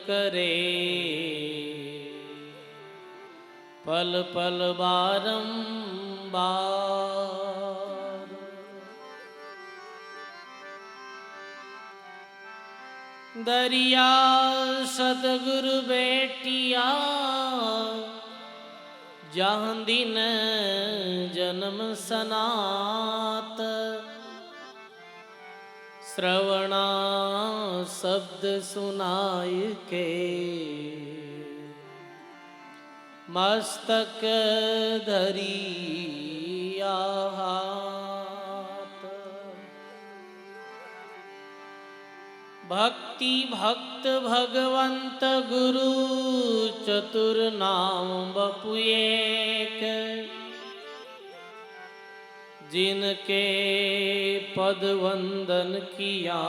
करे, पल पल बारंबार। दरिया सतगुरु बेटिया, जहाँ दिन जन्म सनात। श्रवणा शब्द सुनाय के, मस्तक धरिया हाथ। भक्ति भक्त भगवंत गुरु, चतुर नाम बपु एक। जिनके पद वंदन किया,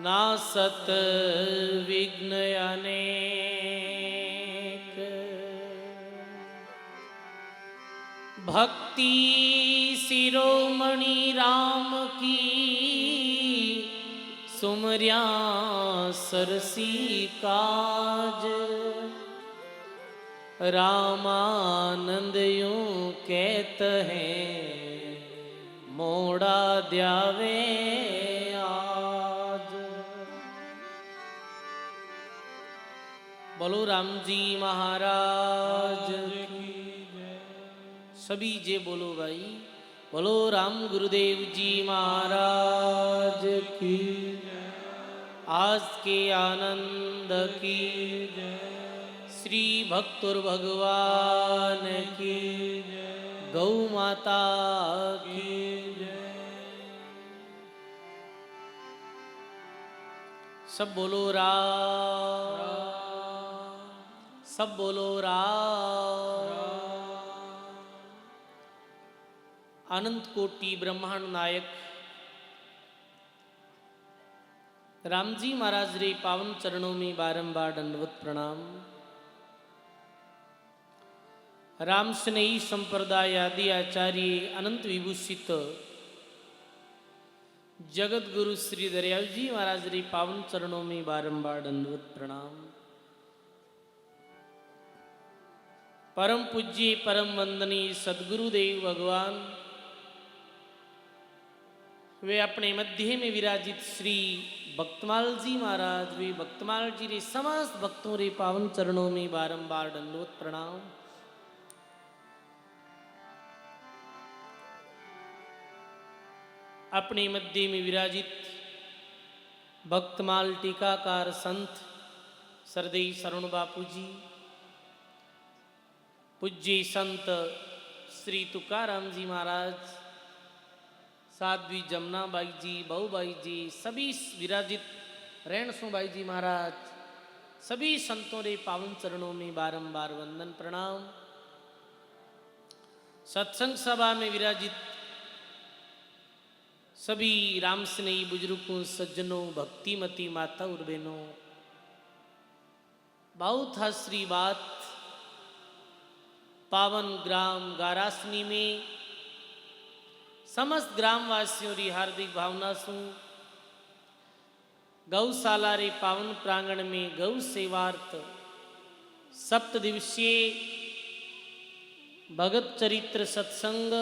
नासत विघ्न अनेक। भक्ति शिरोमणि राम की, सुमर्या सरसी काज। रामानंद यूं कहत हैं, मोड़ा द्यावे आज। बोलो राम जी महाराज की। सभी जे बोलो भाई, बोलो राम गुरुदेव जी महाराज की। आज के आनंद की, श्री भक्तुर भगवान की, गौ माता की। सब बोलो राम, सब बोलो राम। अनंत कोटि ब्रह्मांड नायक राम जी महाराज रे पावन चरणों में बारंबार दंडवत प्रणाम। राम स्नेही संप्रदाय आदि आचार्य अनंत विभूषित जगत गुरु श्री दरियाव जी महाराज रे पावन चरणों में बारंबार दंडवत प्रणाम। परम पूज्य परम वंदनीय सदगुरुदेव भगवान, वे अपने मध्य में विराजित श्री भक्तमाल जी महाराज, वे भक्तमाल जी रे समस्त भक्तों रे पावन चरणों में बारंबार दंडवत प्रणाम। अपने मध्य में विराजित भक्तमाल टीकाकार संत सरदेई शरण बापू जी, पूज्य संत श्री तुकाराम जी महाराज, साध्वी जमुना बाई जी, बहुबाई जी, सभी विराजित रेणसु बाई जी महाराज, सभी संतों रे पावन चरणों में बारंबार वंदन प्रणाम। सत्संग सभा में विराजित सभी राम स्नेही बुजुर्गों, सज्जनों, भक्तिमती माता और बहनों, बहुत हसरी बात पावन ग्राम गारासनी में समस्त ग्रामवासियों री हार्दिक भावना सु गौशाला रे पावन प्रांगण में गौ सेवार्थ सप्त दिवसीय भगत चरित्र सत्संग,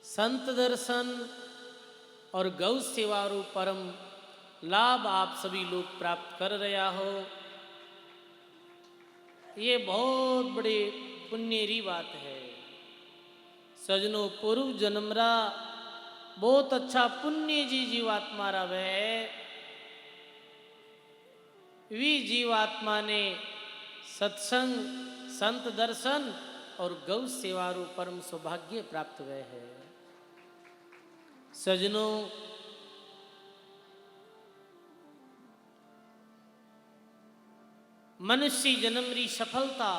संत दर्शन और गौ सेवा रू परम लाभ आप सभी लोग प्राप्त कर रहा हो। ये बहुत बड़े पुण्य री बात है। सजनों, पूर्व जन्मरा बहुत अच्छा पुण्य जी जीवात्मा रवे है। वी जीवात्मा ने सत्संग, संत दर्शन और गौ सेवारू परम सौभाग्य प्राप्त हुए है। सजनों, मनुष्य जन्म री सफलता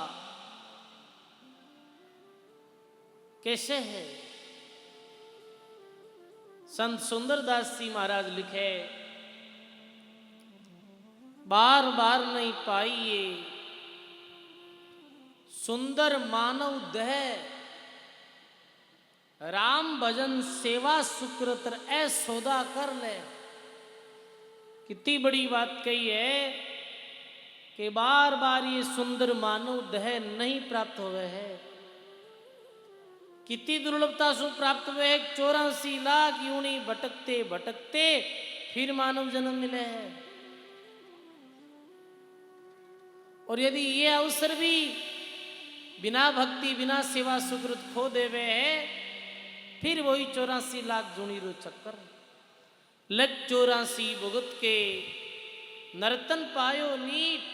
कैसे है? संत सुंदरदास जी महाराज लिखे, बार बार नहीं पाइए सुंदर मानव देह, राम भजन सेवा सुकृत ऐ सौदा कर ले। कितनी बड़ी बात कही है कि बार बार ये सुंदर मानव देह नहीं प्राप्त हुए है। कितनी दुर्लभता से प्राप्त हुए है। 84 लाख यूनी भटकते भटकते फिर मानव जन्म मिले है। और यदि ये अवसर भी बिना भक्ति बिना सेवा सुकृत खो देवे है, फिर वही 84 लाख जूनी रो चक्कर लग 84 भुगत के नर्तन पायो नीट,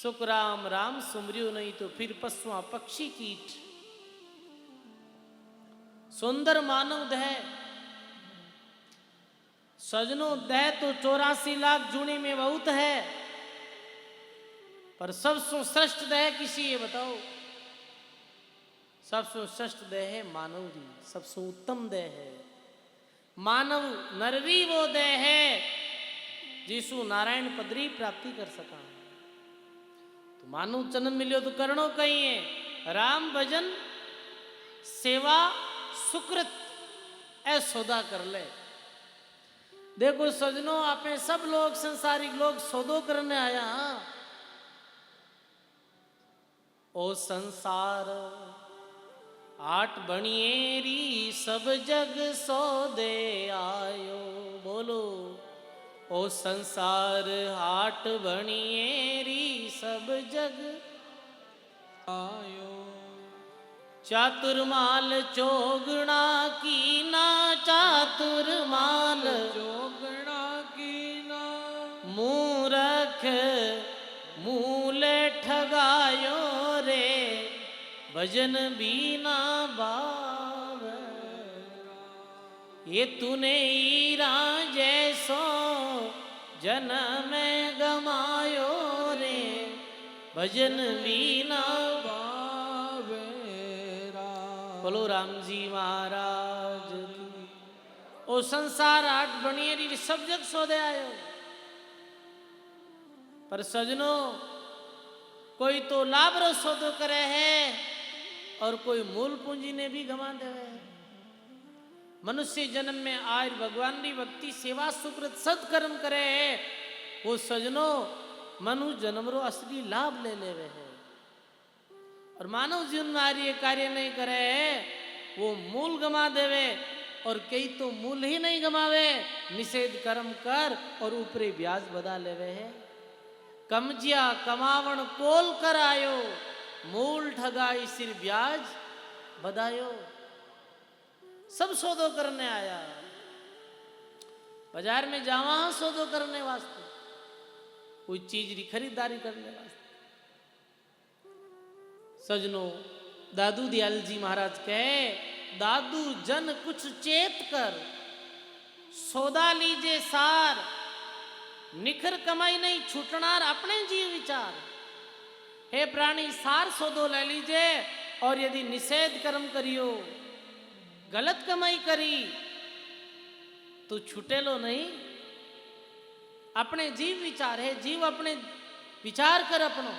सुख राम राम सुमरियो नहीं तो फिर पशुआ पक्षी कीट। सुंदर मानव देह सजनों, देह तो 84 लाख जूनी में बहुत है, पर सबसे श्रेष्ठ देह किसी ये बताओ? सबसे श्रेष्ठ देह है मानव री, सबसे उत्तम देह है मानव नररी। वो देह है जिसु नारायण पदरी प्राप्ति कर सका। तो मानव जन्म मिलियो तो करणो कही है राम भजन सेवा सुकृत ऐ सौदा कर ले। देखो सजनों, आपे सब लोग संसारिक लोग सौदो करने आया। ओ संसार आठ बणिएरी सब जग सौदे आयो। बोलो ओ संसार आठ बणिएरी सब जग आयो। चातुर्माल चोगना की ना, चातुर्माल चोगना की ना। मूरख मूले ठगायो रे, भजन बीना बाव। ये तूने ईरा जैसो जन्म गमायो रे, भजन बीना बावेरा। बोलो राम जी महाराज की। ओ संसार आठ बणिएरी सब जग सौदे आयो। पर सजनों, कोई तो लाभ रो सौदो करे है और कोई मूल पूंजी ने भी गंवा दे है। मनुष्य जन्म में आय भगवान की भक्ति सेवा सुकृत सत्कर्म करे है, वो सजनों मनु जन्म रो असली लाभ ले लेवे है। और मानव जीवन में आर्य कार्य नहीं करे है, वो मूल गमा देवे। और कई तो मूल ही नहीं गमावे, निषेध कर्म कर और ऊपरी ब्याज बदा लेवे है। कमजिया कमावण कोल कर आयो, मूल ठगाई सिर ब्याज बदायो। सब सौदो करने आया। बाजार में जावा सौदो करने वास्ते, कोई चीज की खरीदारी करने वास्ते। सजनों, दादू दयाल जी महाराज कहे, दादू जन कुछ चेत कर, सौदा लीजे सार। निखर कमाई नहीं छूटनार अपने जीव विचार। हे प्राणी, सार सौदो ले लीजिए, और यदि निषेध कर्म करियो, गलत कमाई करी, तो छूटे लो नहीं। अपने जीव विचार है, जीव अपने विचार कर अपनो।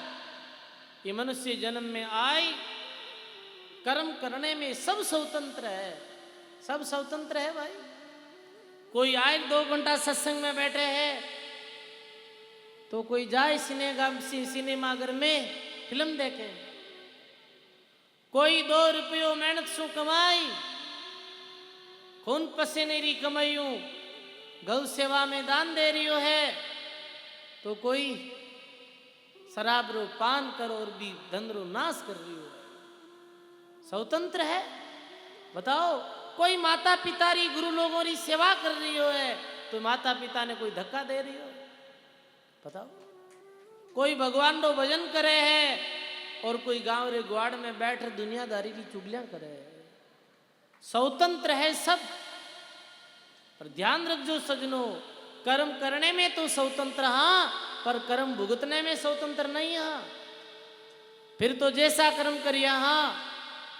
ये मनुष्य जन्म में आए, कर्म करने में सब स्वतंत्र है, सब स्वतंत्र है भाई। कोई आए 2 घंटा सत्संग में बैठे हैं, तो कोई जाए सिनेमाघर में फिल्म देखे। कोई 2 रुपयों मेहनत सु कमाई, खून पसीने री कमाईऊ गौ सेवा में दान दे रही है, तो कोई शराब रो पान कर और भी धन रो नाश कर रही हो। स्वतंत्र है। बताओ, कोई माता पिता री गुरु लोगों री सेवा कर रही हो है, तो माता पिता ने कोई धक्का दे रही हो? बताओ। कोई भगवान रो भजन करे है और कोई गांव रे ग्वाड़ में बैठ दुनियादारी की चुगलियां करे है। स्वतंत्र है सब। पर ध्यान रखजो सजनों, कर्म करने में तो स्वतंत्र हाँ, पर कर्म भुगतने में स्वतंत्र नहीं हाँ। फिर तो जैसा कर्म करिया हाँ,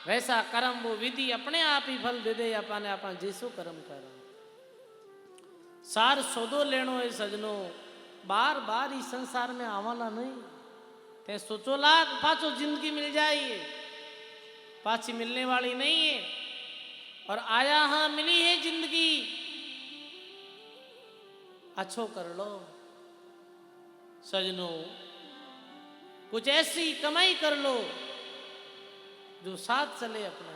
वैसा कर्म वो विधि अपने आप ही फल दे दे। अपने आप जैसो कर्म कर। सार सौदो लेनो है सजनों, बार बार इस संसार में आवाला नहीं। ते सोचो लाख पाछो जिंदगी मिल जाए, पाछी मिलने वाली नहीं है। और आया हाँ मिली है जिंदगी, अच्छो कर लो सजनों, कुछ ऐसी कमाई कर लो जो साथ चले अपना।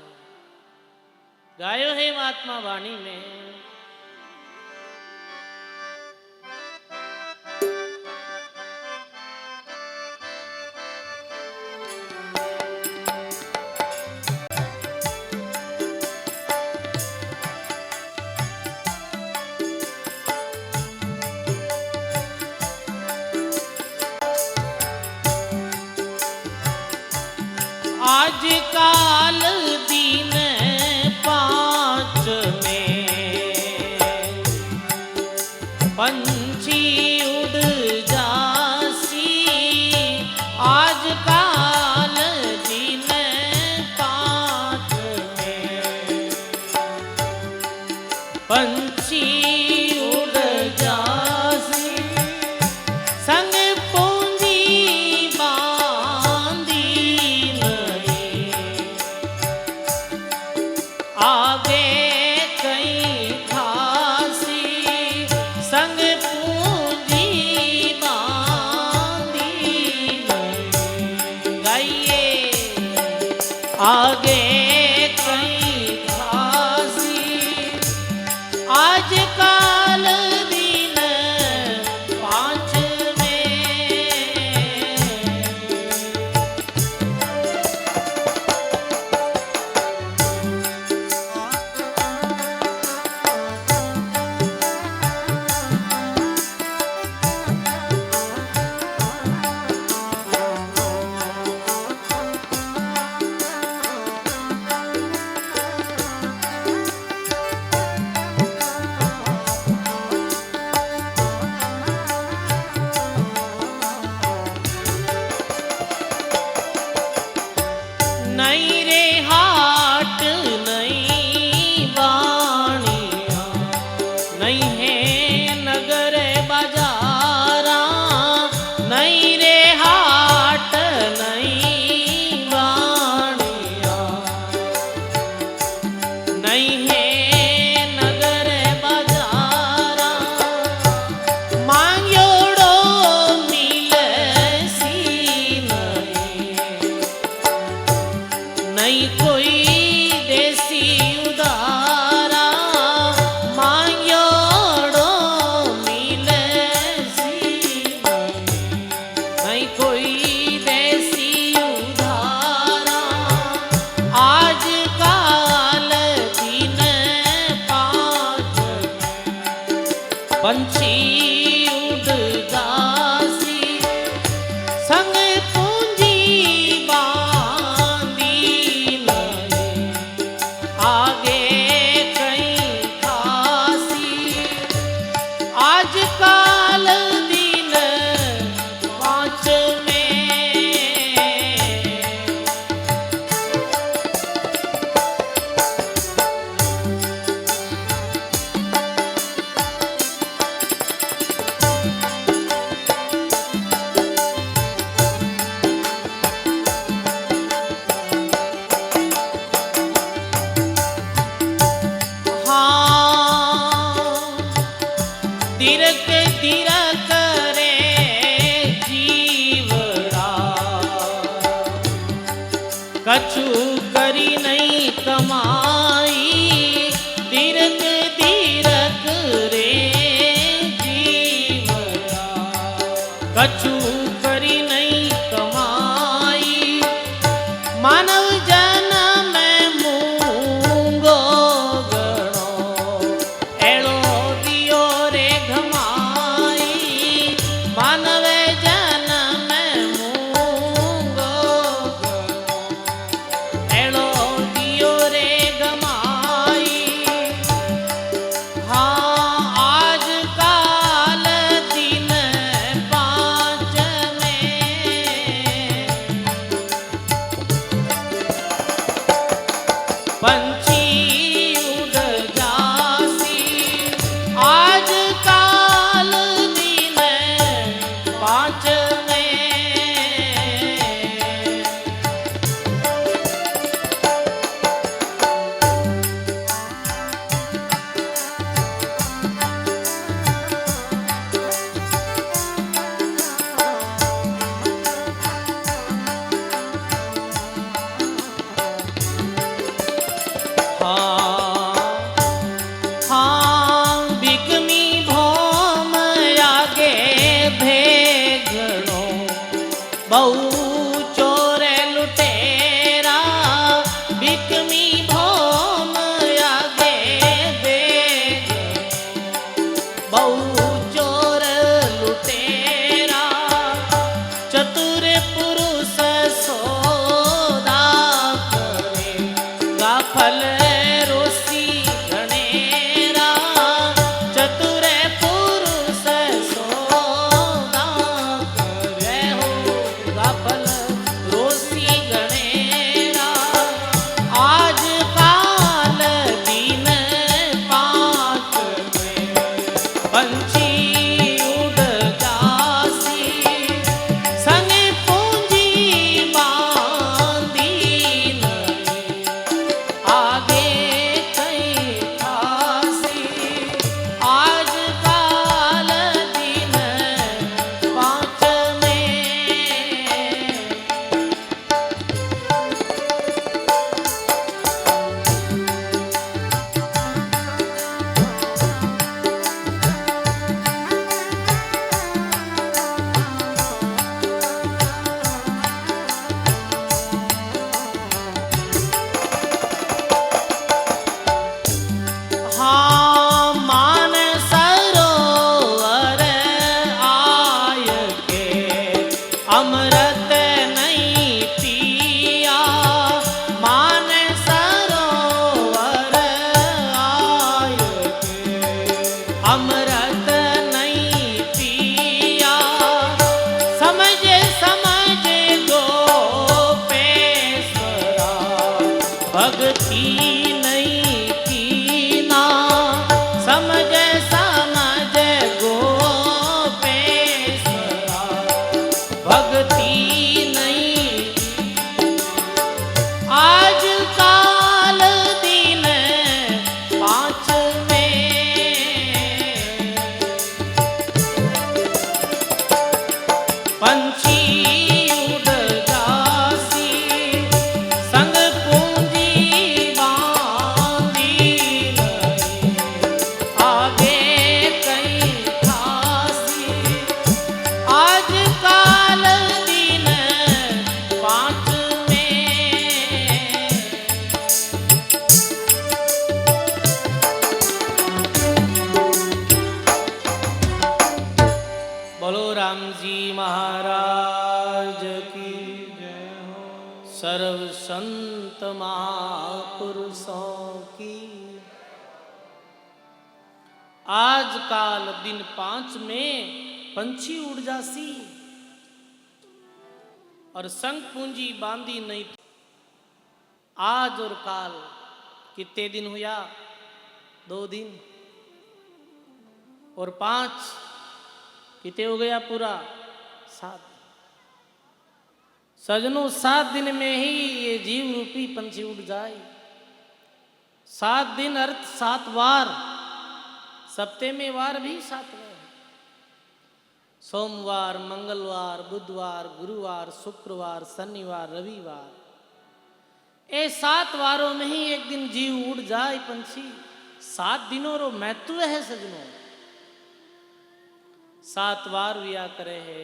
गायो है महात्मा वाणी में, आज काल दिन 5 में पंछी उड़ जासी। आज काल दिन 5 में पंछी उड़ जासी, संग पूंजी बांधी आगे कहीं खासी, संग पूंजी बांधी गाइए। आगे कहीं खासी, आज काल दिन 5 में नहीं रे हाट नहीं बाणिया, नहीं है नगर बाजारा। नहीं रे हाट नहीं बाणिया, नहीं है नगर बाजारा। मांग्योड़ो मिलसी नहीं कोई देसी उदारा। मांग्योड़ो मिलसी नहीं कोई देसी उदारा। आज काल दिन 5 पंछी उड़ जासी, संग पूंजी आगे कहीं खासी। आज काल दिन 5 में तिरक तिरक रे जीवड़ा, कछु करी नहीं कमाई। तिरक तिरक रे जीवड़ा, कछु करी नहीं कमाई। मानव जन्म मूंगो गणो, एड़ो दियो रे घमाई। मानव जन्म मूंगो गणो, एड़ो दियो रे बहु चोर लुटेरा बिकमी भोम आगे देख बहु चोर लुटेरा चतुर पुरुष सोदा करे गाफल रोसी घनेरा चतुर पुरुष सोदा करे हो गाफल रोसी घनेरा आज काल दिन पात में पंछी उड़ जासी संग पूंजी बांधी नहीं आगे कहीं खासी आज काल दिन पाँच में हाँ मान सरोवर आय के अमृत नहीं पिया मान सरोवर आय के अमृत नहीं पिया समझे समझे गोपेश्वरा भक्ति नहीं कीना समझे समझे गोपेश्वरा भक्ति नहीं आज काल दिन पाँच में पंछी उड़ जासी संग पूंजी बांधी नहीं आगे कहीं खासी आज काल दिन पाँच में बोलो राम जी महाराज की जय हो सर्व संत महापुरुषों की आज काल दिन पाँच में पंछी उड़ जासी और संग पूंजी बांधी नहीं आज और काल कितने दिन हुआ 2 दिन और 5 कितने हो गया पूरा 7 सजनों 7 दिन में ही ये जीव रूपी पंछी उड़ जाए 7 दिन अर्थ 7 वार सप्ते में वार भी 7 है सोमवार मंगलवार बुधवार गुरुवार शुक्रवार शनिवार रविवार ये 7 वारों में ही एक दिन जीव उड़ जाए पंछी 7 दिनों रो महत्व है सजनों 7 वार विया करे है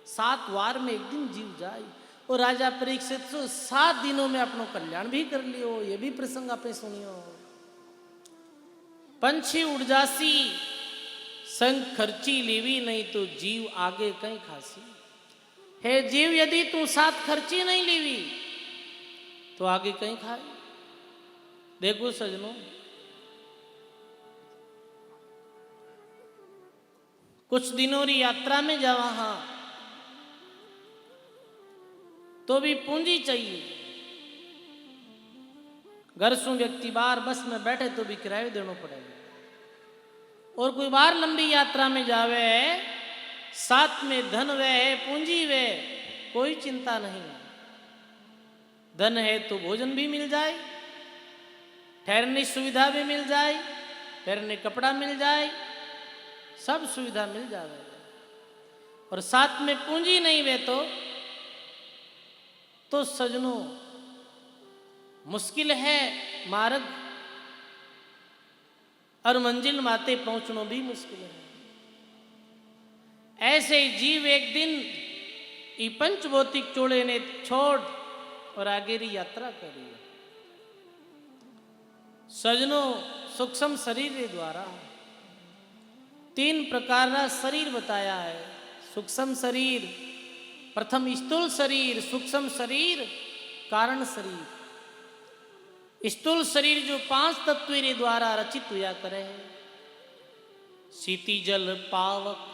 7 वार में एक दिन जीव जाए और राजा परीक्षित तो 7 दिनों में अपनो कल्याण भी कर लियो ये भी प्रसंग आपने सुनियो पंछी उड़ जासी संग खर्ची लेवी नहीं तो जीव आगे कहीं खासी है जीव यदि तू 7 खर्ची नहीं लेवी तो आगे कहीं खाए देखो सजनों कुछ दिनों की यात्रा में जा वहां तो भी पूंजी चाहिए घर से व्यक्ति बाहर बस में बैठे तो भी किराया देना पड़ेगा और कोई बार लंबी यात्रा में जावे साथ में धन वे है पूंजी वे कोई चिंता नहीं धन है तो भोजन भी मिल जाए ठहरने की सुविधा भी मिल जाए ठहरने कपड़ा मिल जाए सब सुविधा मिल जाए और साथ में पूंजी नहीं वे तो सजनों मुश्किल है मार्ग और मंजिल माते पहुंचना भी मुश्किल है ऐसे जीव एक दिन ई पंच भौतिक चोड़े ने छोड़ और आगे री यात्रा करी। सजनों, सूक्ष्म शरीर रे द्वारा 3 प्रकार का शरीर बताया है। सूक्ष्म शरीर, प्रथम स्थूल शरीर, सूक्ष्म शरीर, कारण शरीर। स्थूल शरीर जो 5 तत्व रे द्वारा रचित हुआ करे है। सीति जल पावक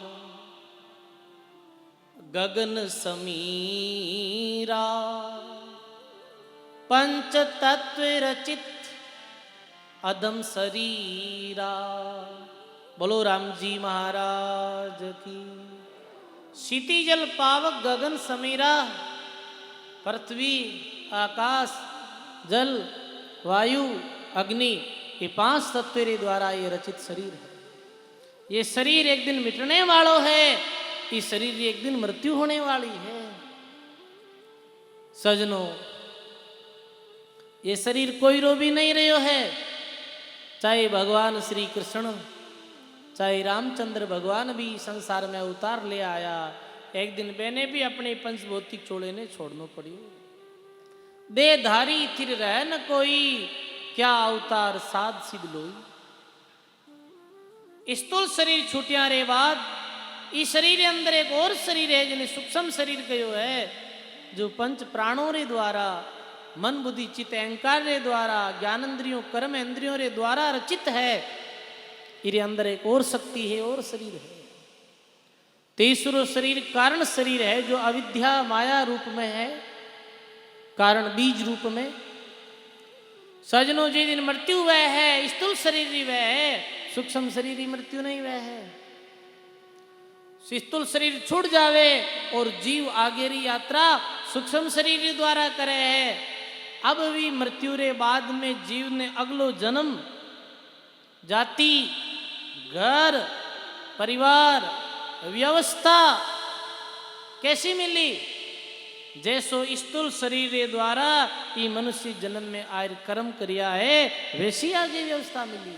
गगन समीरा, पंच तत्व रचित अदम शरीरा। बोलो राम जी महाराज की। सीति जल पावक गगन समीरा, पृथ्वी, आकाश, जल, वायु, अग्नि, ये 5 तत्व रे द्वारा ये रचित शरीर है। ये शरीर एक दिन मिटने वालों है, ये शरीर एक दिन मृत्यु होने वाली है। सजनों, ये शरीर कोई रो भी नहीं रहो है। चाहे भगवान श्री कृष्ण, चाहे रामचंद्र भगवान भी संसार में अवतार ले आया, एक दिन मैंने भी अपने पंचभौतिक चोड़े ने छोड़ना पड़ी। देहधारी थिर रह न कोई, क्या अवतार साध सिद्ध लोई। स्थूल शरीर छूटिया रे बाद इस शरीर के अंदर एक और शरीर है जिन्हें सूक्ष्म शरीर कहो है, जो पंच प्राणों रे द्वारा, मन बुद्धि चित्त अहंकार रे द्वारा, ज्ञानेंद्रियों कर्म इंद्रियों रे द्वारा रचित है। इरे अंदर एक और शक्ति है और शरीर है। तीसरो शरीर कारण शरीर है, जो अविद्या माया रूप में है, कारण बीज रूप में। सजनों, जिस दिन मृत्यु वह है, स्थूल शरीर ही वह है, सूक्ष्म शरीर ही मृत्यु नहीं वह है। स्थूल शरीर छूट जावे और जीव आगे री यात्रा सूक्ष्म शरीर द्वारा करे है। अब भी मृत्यु रे बाद में जीव ने अगलो जन्म जाति, घर, परिवार, व्यवस्था कैसी मिली? जैसो स्थूल शरीर रे द्वारा ये मनुष्य जन्म में आयर कर्म करिया है, वैसी आगे व्यवस्था मिली।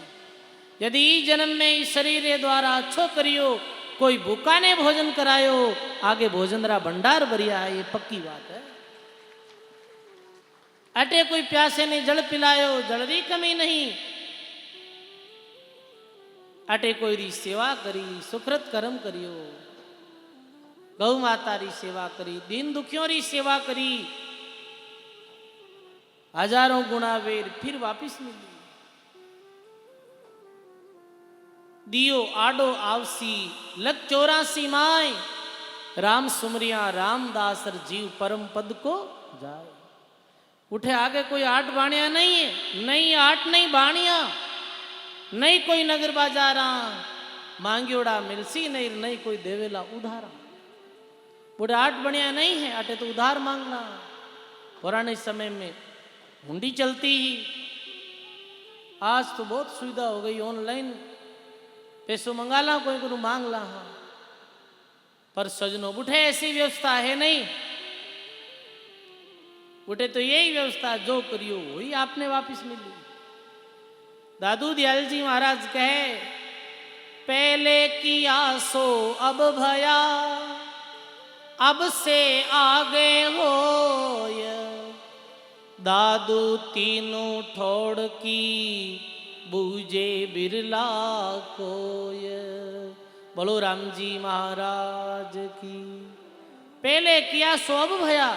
यदि इस जन्म में इस शरीर रे द्वारा अच्छो करियो, कोई भूखा ने भोजन करायो, आगे भोजन रा भंडार भरिया है, ये पक्की बात है। अटे कोई प्यासे ने जल पिलायो, जल री कमी नहीं। अटे कोई री सेवा करी, सुकृत कर्म करियो, गौ माता री सेवा करी, दीन दुखियों री सेवा करी, हजारों गुणा वेर फिर वापिस मिली। दियो आडो आवसी लग 84 माय, राम सुमरिया रामदासर जीव परम पद को जाए। उठे आगे कोई 8 बाणिया नहीं है, नहीं 8 नहीं बाणिया, नहीं कोई नगर बाजारा मांग्योड़ा मिलसी, नहीं नहीं कोई देवेला उधारा। बुढ़े 8 बढ़िया नहीं है, अटे तो उधार मांगना। पुराने समय में हुंडी चलती ही, आज तो बहुत सुविधा हो गई, ऑनलाइन पैसों मंगा ला, कोई को मांग ला। हाँ, पर सजनों, बुढ़े ऐसी व्यवस्था है नहीं। बुढ़े तो यही व्यवस्था जो करियो वही आपने वापिस मिली। दादू दयाल जी महाराज कहे, पहले किया सो अब भया, अब से आगे होय, दादू तीनों ठोड़ की बूझे बिरला कोय। बोलो राम जी महाराज की। पहले किया सो अब भया,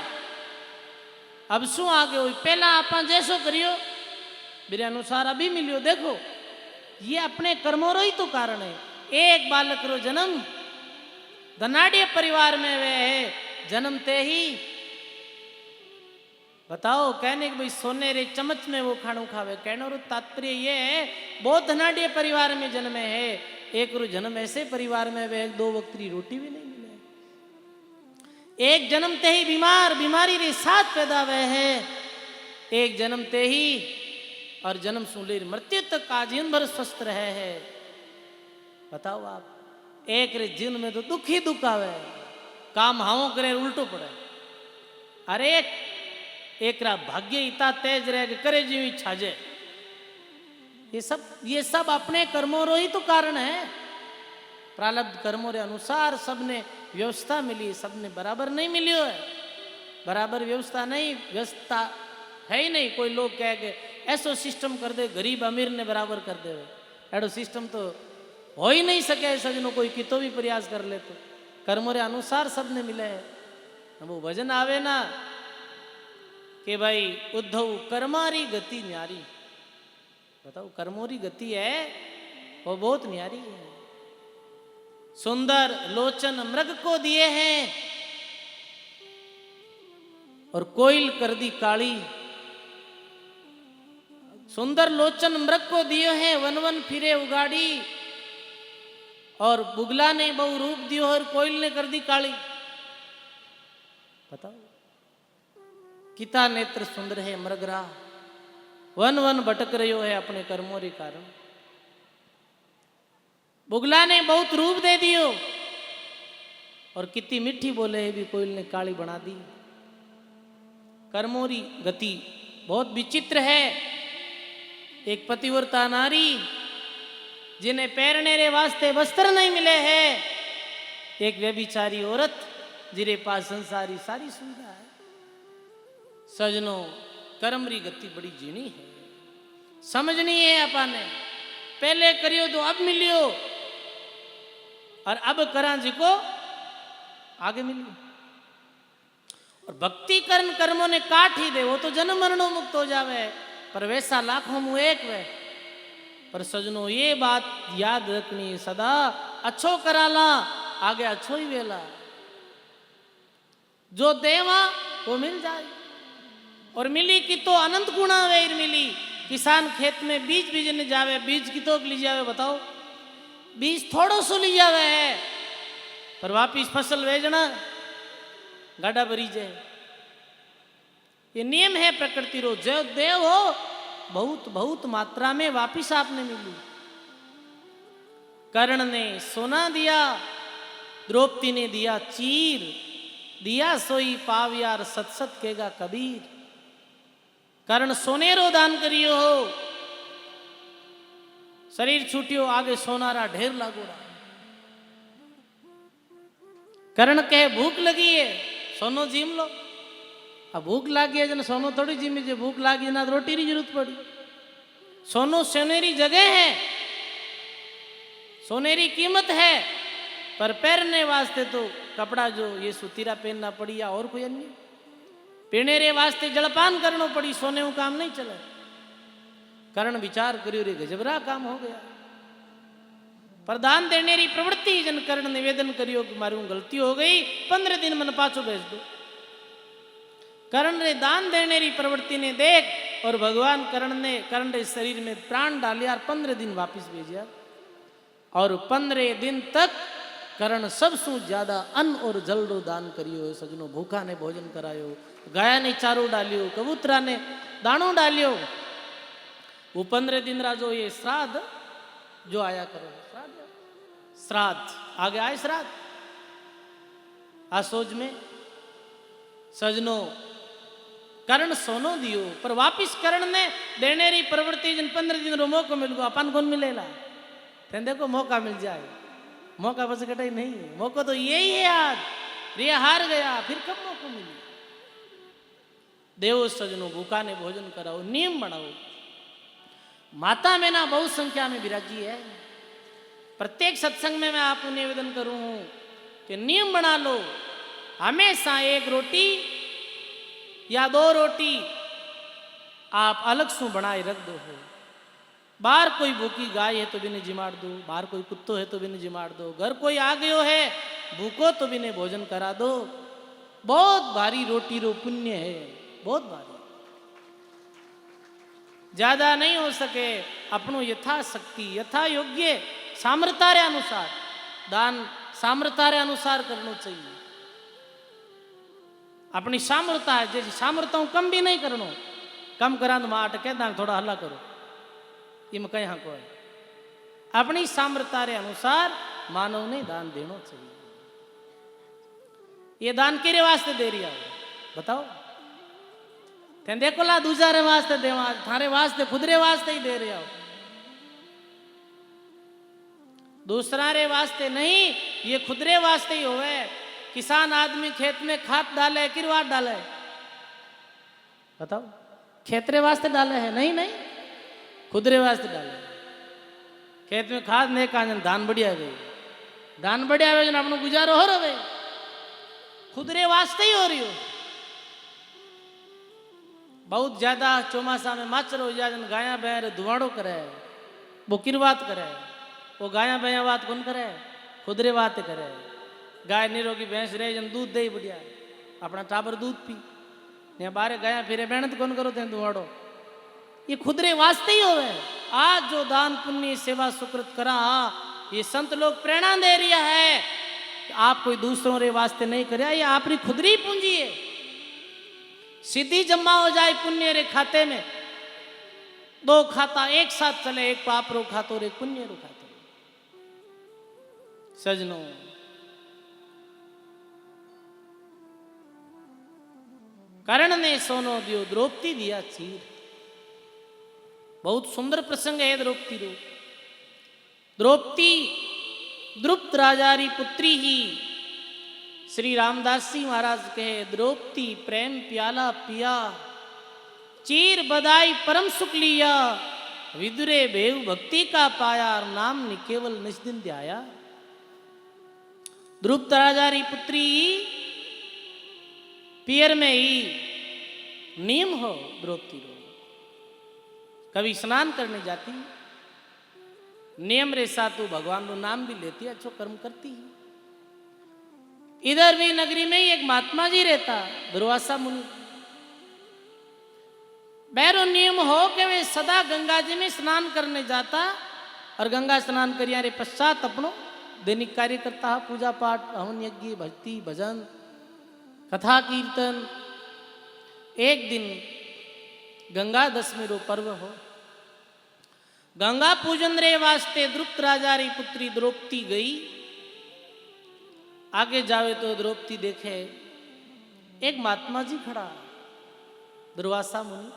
अब शू आगे हो। पहला आप जैसो करियो मेरे अनुसार अभी मिलियो। देखो, ये अपने कर्मों रो ही तो कारण है। एक बालक रो जन्म धनाढ़ परिवार में वे है, जन्मते ही बताओ कहने कि भाई सोने रे चम्मच में वो खाणो खावे, कहने रो तात्पर्य ये है बहुत धनाढ़ परिवार में जन्मे है। एक रो जन्म ऐसे परिवार में वे 2 वक्त की रोटी भी नहीं मिले। एक जन्मते ही बीमार, बीमारी रे साथ पैदा वे है। एक जन्मते ही और जन्म सुन मृत्यु तक आजीवन भर स्वस्थ रहे है। बताओ आप, एक रे जीवन में तो दुख ही दुख आवे, काम हाओ करे उल्टो पड़े। अरे एक रा भाग्य इतना तेज रहे कि करे जीव इच्छा जे। ये सब अपने कर्मों रो ही तो कारण है। प्रारब्ध कर्मों रे अनुसार सबने व्यवस्था मिली, सबने बराबर नहीं मिलियो है। बराबर व्यवस्था नहीं, व्यवस्था है ही नहीं। कोई लोग कह के ऐसो सिस्टम कर दे गरीब अमीर ने बराबर कर दे, एडो सिस्टम तो हो ही नहीं सके सजनो। कोई कितो भी प्रयास कर ले तो कर्मों रे अनुसार सबने मिले है। वो भजन आवे ना कि भाई उद्धव कर्मारी गति न्यारी। बताओ कर्मोरी गति है वो बहुत न्यारी है। सुंदर लोचन मृग को दिए हैं और कोयल कर दी काली। सुंदर लोचन मृग को दिए हैं, वन वन फिरे उगाड़ी। और बुगला ने बहु रूप दियो और कोयल ने कर दी काली। बताओ किता नेत्र सुंदर है मृगरा, वन वन भटक रही है अपने कर्मों के कारण। बुगला ने बहुत रूप दे दियो और कितनी मीठी बोले है भी कोयल ने काली बना दी। कर्मों की गति बहुत विचित्र है। एक पतिव्रता नारी जिन्हें पहनने रे वास्ते वस्त्र नहीं मिले हैं, एक व्यभिचारी औरत जिरे पास संसारी सारी सुविधा है। सजनों कर्म री गति बड़ी जीनी है, समझनी है अपन ने। पहले करियो तो अब मिलियो और अब करा जी को आगे मिलियो। और भक्ति करण कर्मों ने काट ही दे, वो तो जन्म मरणों मुक्त हो जावे, पर वैसा लाखों मुँह एक वे। पर सजनों ये बात याद रखनी सदा, अच्छो कराला आगे अच्छो ही वेला। जो देवा वो मिल जाए, और मिली की तो अनंत गुणा वेर मिली। किसान खेत में बीज बीजने जावे, बीज की तो ली जावे। बताओ बीज थोड़ो सो ली जावे है, पर वापिस फसल वेचना गाड़ा भरी जाए। ये नियम है प्रकृति रो। जो देव हो बहुत बहुत मात्रा में वापिस आपने मिली। कर्ण ने सोना दिया, द्रौपदी ने दिया चीर, दिया सोई पावयार सत सत केगा कबीर। कर्ण सोनेरो दान करियो हो, शरीर छूटियो आगे सोनारा ढेर लागोड़ा। कर्ण कहे भूख लगी है सोनो जीम लो। अब भूख लागी है जन सोनो थोड़ी जीमी, जो भूख लागी ना रोटी की जरूरत पड़ी। सोनो सोनेरी जगह है, सोनेरी कीमत है, पर पहनने वास्ते तो कपड़ा जो ये सुतीरा पहनना पड़ी या और कोई अन्य पीने रे वास्ते जलपान करना पड़ी, सोने को काम नहीं चले। कर्ण विचार करियो रे गजबरा काम हो गया। प्रदान देने री प्रवृत्ति जन कर्ण निवेदन करियो कि मारी गलती हो गई, 15 दिन मन पाछो भेज दो। कर्ण रे दान देने री प्रवृत्ति ने देख और भगवान कर्ण रे शरीर में प्राण डालिया और 15 दिन वापिस भेजा। और 15 दिन तक कर्ण सबसु ज्यादा अन्न और जल रो दान करियो। सजनो भूखा ने भोजन करायो, गाया ने चारो डालियो, कबूतरा ने दाणो डालियो। वो 15 दिन रा जो ये श्राद्ध जो आया करो, श्राद्ध आगे आए श्राद्ध आसोज में। सजनो कर्ण सोनो दियो, पर वापिस कर्ण ने देने री प्रवृत्ति जन 15 दिन रो मौको मिल गो, अपन कौन मिलेला। देखो मौका मिल जाए, मौका बस कटाई नहीं है। मौका तो यही है आज, रे हार गया फिर कब मौका मिले। देवो सजनो भूखा ने भोजन कराओ, नियम बनाओ। माता में ना बहुत संख्या में विराजी है। प्रत्येक सत्संग में मैं आपको निवेदन करूं हूं कि नियम बना लो। हमेशा एक रोटी या 2 रोटी आप अलग से बनाए रख दो हो। बाहर कोई भूखी गाय है तो भी ने जिमाड़ दो, बाहर कोई कुत्तो है तो भी ने जिमाड़ दो, घर कोई आ गयो है भूखो तो भी ने भोजन करा दो। बहुत भारी रोटी रो पुण्य है, बहुत भारी। ज्यादा नहीं हो सके, अपनो यथा शक्ति यथा योग्य सामर्थ्य रे अनुसार दान सामर्थ्य रे अनुसार करना चाहिए। अपनी सामर्थ्य है, जैसे सामर्थ्य कम भी नहीं करनो, कम करा तो माँ अटके दान थोड़ा हल्ला करो, ये मैं कहीं को है। अपनी सामर्थ्य रे अनुसार मानव ने दान देना चाहिए। ये दान किरे वास्ते दे रही है बताओ। देखो ला दूसरा रे वास्ते दे, थारे वास्ते खुद रे वास्ते ही दे रहे हो। दूसरा रे वास्ते नहीं, ये खुद रे वास्ते ही होवे। किसान आदमी खेत में खाद डाले किरवाट डाले, बताओ, खेत रे वास्ते डाले है? नहीं नहीं, खुद रे वास्ते डाले। खेत में खाद नहीं का धान बढ़िया गई, धान बढ़िया हुए जन अपनो गुजारो हो रहे, खुद रे वास्ते ही हो रही हो। बहुत ज्यादा चौमासा में माचर हो जाए, जन गाया बैर धुआड़ो करे, वो किरवात करे, वो गाया भैया बात कौन करे? खुद रे बात करे। गाय निरोगी भैंस रहे जन दूध दे बढ़िया, अपना टाबर दूध पी, या बारे गाया फिरे मेहनत कौन करो ते दुआड़ो, ये खुद रे वास्ते ही होवे। आज जो दान पुण्य सेवा सुकृत करा, ये संत लोग प्रेरणा दे रिया है कि आप कोई दूसरों रे वास्ते नहीं करे, ये आपरी खुद री पूंजी है। सीधी जमा हो जाए पुण्य रे खाते में, दो खाता एक साथ चले, एक पाप रो खातो और एक पुण्य रो खातो। सजनों, कर्ण ने सोनो दियो, द्रौपदी दिया चीर। बहुत सुंदर प्रसंग है द्रौपदी रो। द्रौपदी द्रुपद राजारी पुत्री ही। श्री रामदास जी महाराज कहे, द्रौपदी प्रेम प्याला पिया, चीर बदाई परम सुख लिया, विदुरे भेव भक्ति का पाया, और नाम नि केवल निष्दिन ध्याया। द्रुपद राजारी पुत्री पियर में ही नियम हो द्रौपदी रो। कभी स्नान करने जाती, नियम रे सातु भगवान रो नाम भी लेती, अच्छो कर्म करती। इधर भी नगरी में ही एक महात्मा जी रहता, दुर्वासा मुनि। बैरो नियम हो कि वे सदा गंगा जी में स्नान करने जाता, और गंगा स्नान करिया रे पश्चात अपनो दैनिक कार्य करता है, पूजा पाठ, हवन यज्ञ, भक्ति भजन, कथा कीर्तन। एक दिन गंगा दशमी रो पर्व हो, गंगा पूजन रे वास्ते द्रुपद राजा री पुत्री द्रौपदी गई। आगे जावे तो द्रौपदी देखे एक महात्मा जी खड़ा, दुर्वासा मुनि।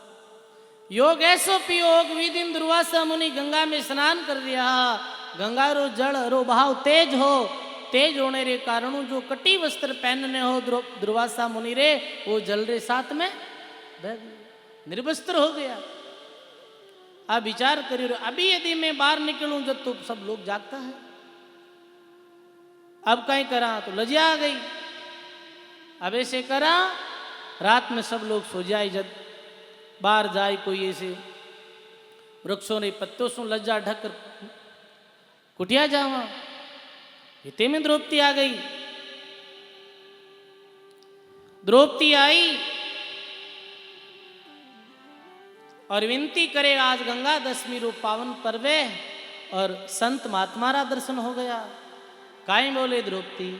योग ऐसो पियोग विदिन दुर्वासा मुनि गंगा में स्नान कर रहा। गंगा रो जल रो बहाव तेज हो, तेज होने रे कारण जो कटी वस्त्र पहनने हो दुर्वासा मुनि रे, वो जल रे साथ में बह गया, निर्वस्त्र हो गया। अब विचार करिए, अभी यदि मैं बाहर निकलूं जब तो सब लोग जागता है, अब कहीं करा तो लज्जा आ गई। अब ऐसे करा, रात में सब लोग सो जाए, जब बाहर जाए कोई ऐसे वृक्षों ने पत्तों से लज्जा ढककर कुटिया जावा। इतने में द्रौपदी आ गई। द्रौपदी आई और विनती करे, आज गंगा दशमी रो पावन पर्वे और संत महात्मा रा दर्शन हो गया। काई बोले द्रौपदी,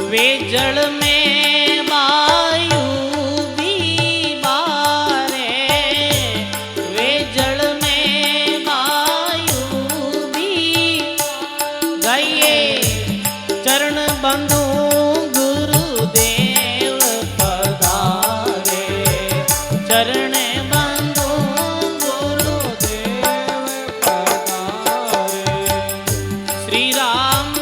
वे जल में वायु भी बारे, वे जल में वायु भी गाइए, चरण बंधु गुरुदेव पधारे, चरण बंधु गुरुदेव पधारे। श्री राम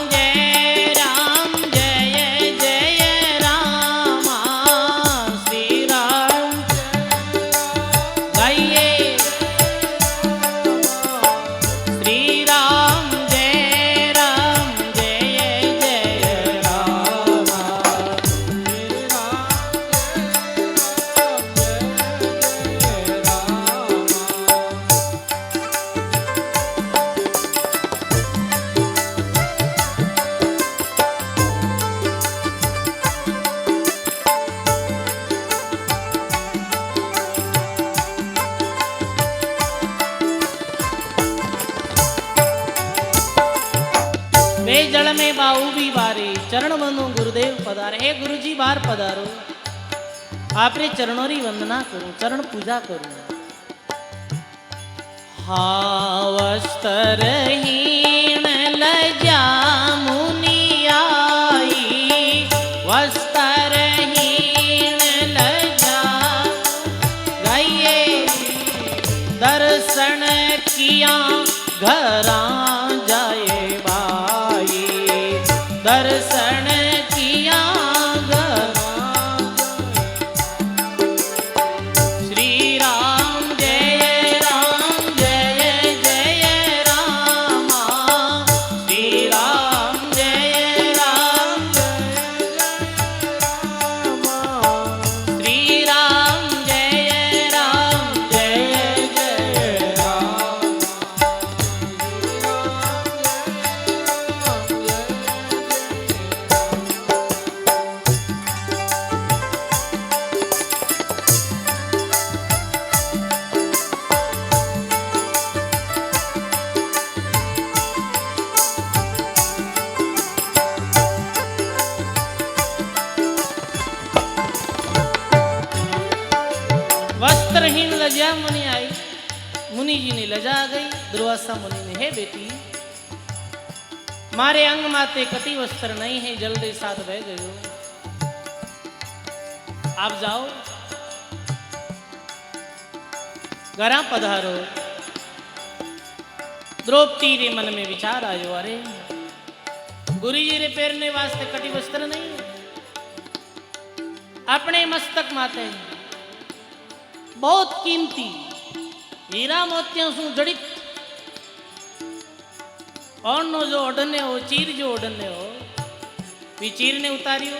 वे जल में बाहु भी बारे, चरण बंधु गुरुदेव पधारे। हे गुरु जी बाहर पधारो, आपरे चरणों री वंदना करूं, चरण पूजा करूं। हाँ वस्त्रहीन लज्जा मुनि आई, वस्त्रहीन लज्जा गए, दर्शन किया घरां जाए भाई, दर्शन किया घरां। श्री राम जय जय रामा, श्री राम जय रामा, श्री राम जय राम वस्त्रहीन लज्जा मुनि आई, मुनि जी ने लजा गई। दुर्वासा मुनि ने, हे बेटी मारे अंग माते कटी वस्त्र नहीं है, जल्दी साथ बह गयो, आप जाओ घरा पधारो। द्रौपदी रे मन में विचार आयो, अरे गुरु जी रे पहनने वास्ते कटी वस्त्र नहीं है, अपने मस्तक माते बहुत कीमती हीरा मोतियों से जड़ित और नो जो ओढ़ने हो, चीर जो ओढ़ने हो, वी चीर ने उतारियो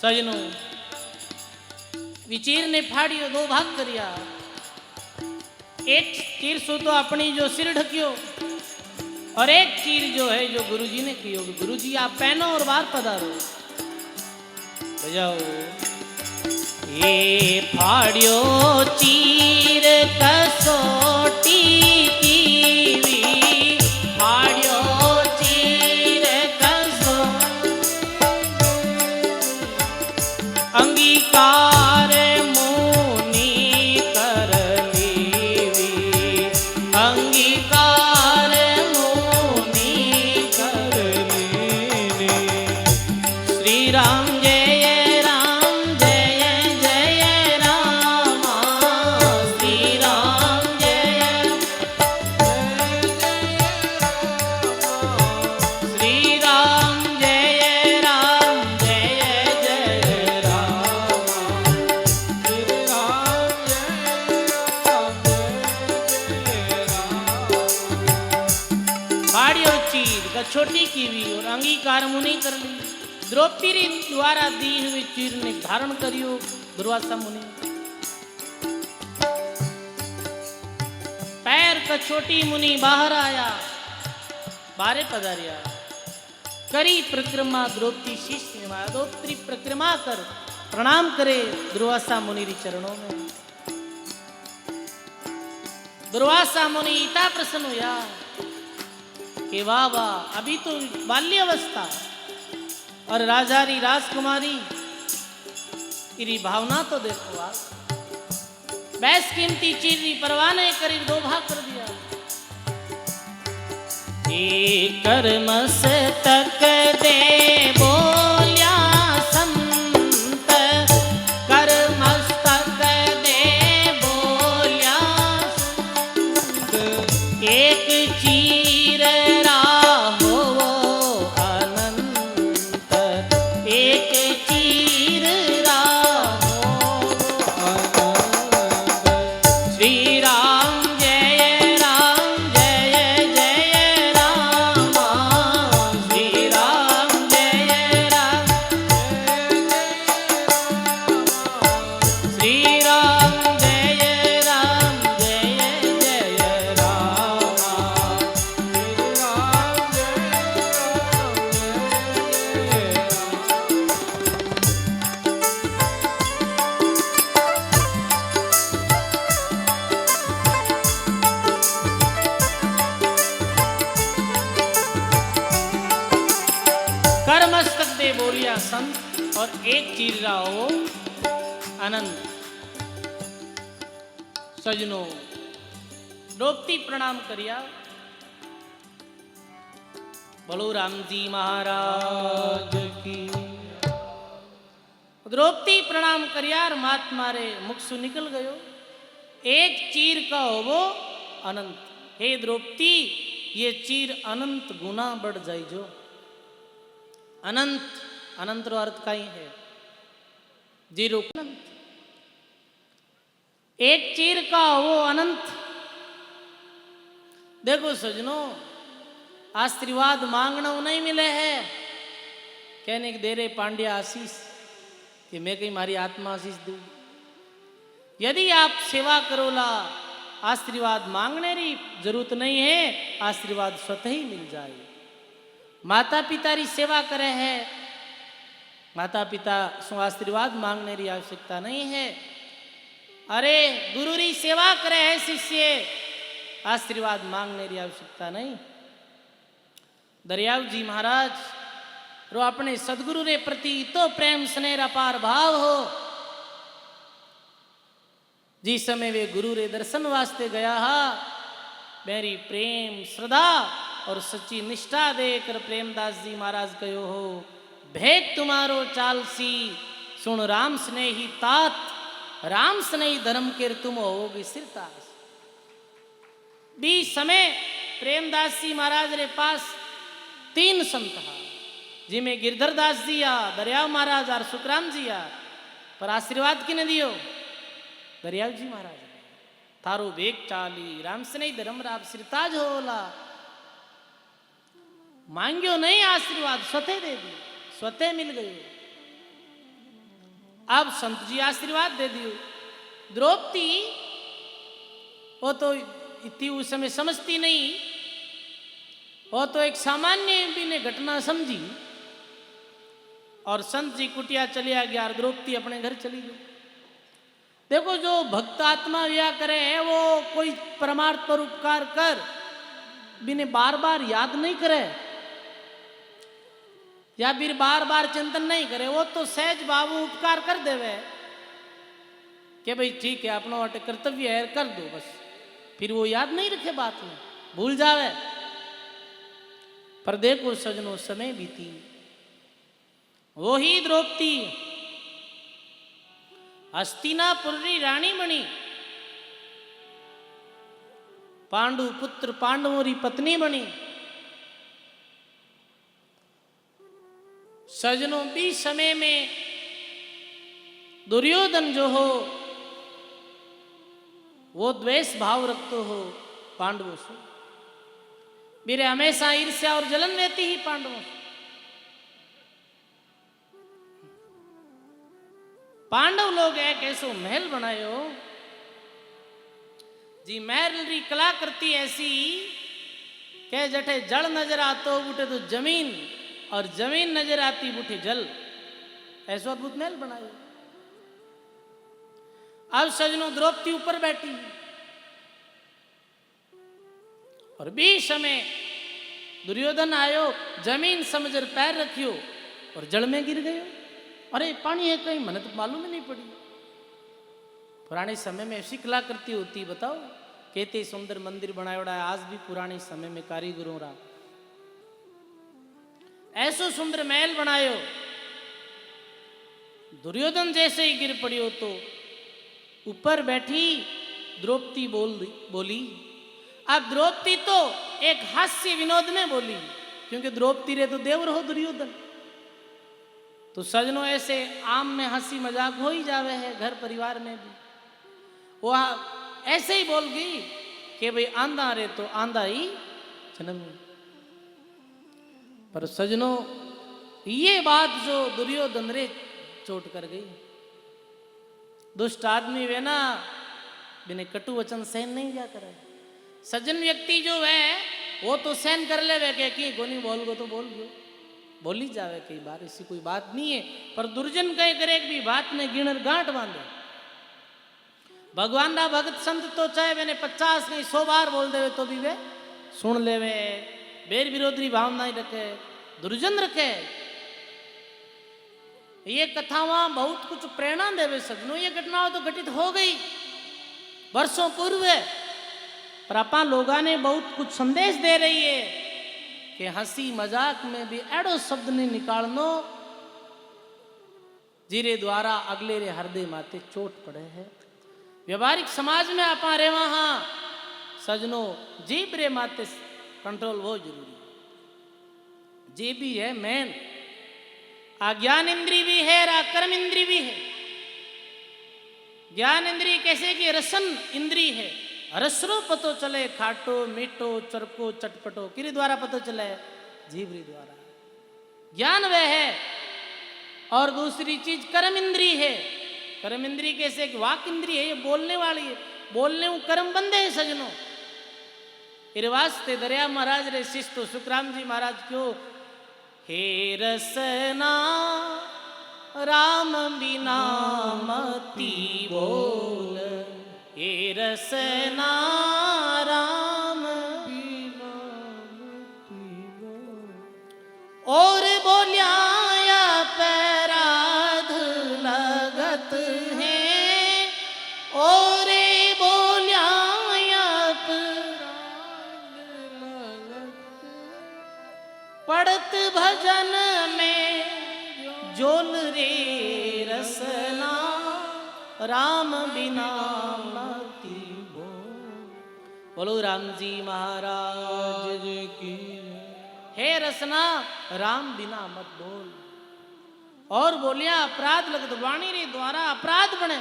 सजनो, वी चीर ने फाड़ियो, दो भाग करिया। एक चीर सो तो अपनी जो सिर ढकियो, और एक चीर जो है जो गुरुजी ने कियो, गुरुजी आप पहनो और बाहर पधारो, बजाओ। ये फाड़ियो चीर कसोटी कीवी, फाड़ियो चीर कसोटी, अंगीकार मुनि कर लीवी, अंगीकार मुनि कर लीवी। श्री राम छोटी कीवी और अंगीकार मुनि कर ली। द्रौपदी द्वारा दी हुई चीर ने धारण करियो। दुर्वासा मुनि पैर कछोटी मुनि बाहर आया, बारे पधारिया, करी परिक्रमा द्रौपदी शीश निभाया। द्रौपदी परिक्रमा कर प्रणाम करे दुर्वासा मुनि री चरणों में। दुर्वासा मुनि इतना प्रसन्न हुआ कि वाह वाह, अभी तो बाल्यावस्था और राजारी राजकुमारी की भावना तो देखो आप, बैस कीमती चीज की परवाह नहीं करी, दो भाग कर दिया। कर्म से तक दे बोलिया संत, कर्मस्तक दे बोलिया संत, एक चीर राहो अनंत, एक चीर राहो अनंत। श्री राम जय रामा, श्री राम जय श्री राम जय रामा, कर्मस्तक दे बोलिया संत, और एक चीर रहा हो अनंत। सजनों, द्रौपदी प्रणाम करिया। बोलो राम जी महाराज की। द्रौपदी प्रणाम करिया और मात मारे मुख सु निकल गयो, एक चीर का हो वो अनंत। हे द्रौपदी, ये चीर अनंत गुना बढ़ जाए जो। अनंत, अनंत रो अर्थ का ही है जीरो अनंत। एक चीर का वो अनंत। देखो सजनों, आशीर्वाद मांगना नहीं मिले है, कहने के दे रहे पांड्या आशीष कि मैं कहीं मारी आत्मा आशीष दू। यदि आप सेवा करोला, आशीर्वाद मांगने की जरूरत नहीं है, आशीर्वाद स्वतः ही मिल जाए। माता पिता री सेवा करे है, माता पिता सु आशीर्वाद मांगने की आवश्यकता नहीं है। अरे गुरु री सेवा करे है शिष्य, आशीर्वाद मांगने की आवश्यकता नहीं। दरियाव जी महाराज रो अपने सदगुरु रे प्रति तो प्रेम स्नेह अपार भाव हो। जिस समय वे गुरु रे दर्शन वास्ते गया हा, मेरी प्रेम श्रद्धा और सच्ची निष्ठा देकर प्रेमदास जी महाराज कहो हो, भेद तुम्हारो चालसी सुन राम स्नेही तात, राम स्नेही धर्म के तुम होगी सिरतास। भी समय प्रेमदास जी महाराज रे पास 3 संत हा, जिमें गिरधर दास जी आ, दरियाव महाराज और सुखराम जी आ, पर आशीर्वाद किने दियो? दरियाव जी महाराज। थारो वेग चाली राम स्नेही धर्म राब सिरताज होला। मांग्यो नहीं आशीर्वाद, स्वतः दे दी, स्वतः मिल गयो। अब संत जी आशीर्वाद दे दियो। द्रौपदी वो तो इतनी उस समय समझती नहीं, वो तो एक सामान्य भी ने घटना समझी और संत जी कुटिया चलिया गया और द्रौपदी अपने घर चली गई। देखो, जो भक्त आत्मा व्या करे है, वो कोई परमार्थ पर उपकार कर बिने बार बार याद नहीं करे या फिर बार बार चिंतन नहीं करे, वो तो सहज बाबू उपकार कर देवे कि भाई ठीक है अपना वाटे कर्तव्य है कर दो बस, फिर वो याद नहीं रखे, बात में भूल जावे। पर देखो सजनों, समय बीती, वो ही द्रौपदी हस्तिनापुर री रानी बनी, पांडु पुत्र पांडवों री पत्नी बनी। सजनों, भी समय में दुर्योधन जो हो वो द्वेष भाव रखते हो पांडवों से, मेरे हमेशा ईर्ष्या और जलन रहती ही पांडवों से। पांडव लोग एक ऐसो महल बनायो जी, महल री कला करती ऐसी के जठे जल नजर आतो बूटे तो जमीन और जमीन नजर आती बूटे जल, ऐसो अद्भुत महल बनायो। अब सजनों, द्रौपदी ऊपर बैठी और बीच समय दुर्योधन आयो, जमीन समझर पैर रखियो और जल में गिर गयो। अरे पानी है कहीं, मैंने तो मालूम ही नहीं पड़ी। पुराने समय में ऐसी कला करती होती, बताओ, कहते सुंदर मंदिर बनायोड़ा है आज भी पुराने समय में कारीगरों रा, ऐसो सुंदर महल बनायो। दुर्योधन जैसे ही गिर पड़ियो तो ऊपर बैठी द्रौपदी बोली। अब द्रौपदी तो एक हास्य विनोद में बोली, क्योंकि द्रौपदी रे तो देवर हो दुर्योधन, तो सजनों ऐसे आम में हंसी मजाक हो ही जावे है, घर परिवार में भी। वो ऐसे ही बोल गई कि भाई आंधा रे तो आंधा ही जन्म। पर सजनों, ये बात जो दुर्योधन रे चोट कर गई। दुष्ट आदमी वे ना बिना कटु वचन सहन नहीं जा करे। सज्जन व्यक्ति जो है वो तो सहन कर ले वे कि कोनी बोल गो तो बोल गो, बोली जावे कई बार, ऐसी कोई बात नहीं है। पर दुर्जन कहे करे भी बात ने गिणर गांठ बांधे। भगवान रा भगत संत तो चाहे मैंने 50 नहीं 100 बार बोल देवे तो भी वे सुन लेवे, बेर विरोधी भावना ही रखे, दुर्जन रखे। ये कथा वहां बहुत कुछ प्रेरणा देवे सजनों। ये घटनाओं तो घटित हो गई वर्षों पूर्व, पर अपा लोगा ने बहुत कुछ संदेश दे रही है कि हंसी मजाक में भी एड़ो शब्द ने निकालनो जीरे द्वारा अगले रे हृदय माते चोट पड़े है। व्यवहारिक समाज में अपा रे वहां सजनो जीभ रे माते कंट्रोल वो जरूरी है। जीभ भी है मेन, ज्ञान इंद्री भी है और कर्म इंद्री भी है। ज्ञान इंद्री कैसे कि रसन इंद्री है, रसरो पतो चले खाटो मीठो चरको चटपटो किरी द्वारा पतो चले जीवरी द्वारा ज्ञान वह है। और दूसरी चीज कर्म इंद्री है। कर्म इंद्री कैसे कि वाक इंद्री है, ये बोलने वाली है, बोलने वो कर्म बंदे है सजनो। इस वास्ते दरिया महाराज रे शिष्य तो सुखराम जी महाराज क्यों हे रसना राम बिना मती बोल, हे रसना राम बिना मती बोल। और बोलिया पैराध लगत है, और बोलिया पढ़त भजन में जोल रे रसना राम बिना मती बोल। बोलो राम जी महाराज की। हे रसना राम बिना मत बोल। और बोलिया अपराध लगत, वाणी रे द्वारा अपराध बने।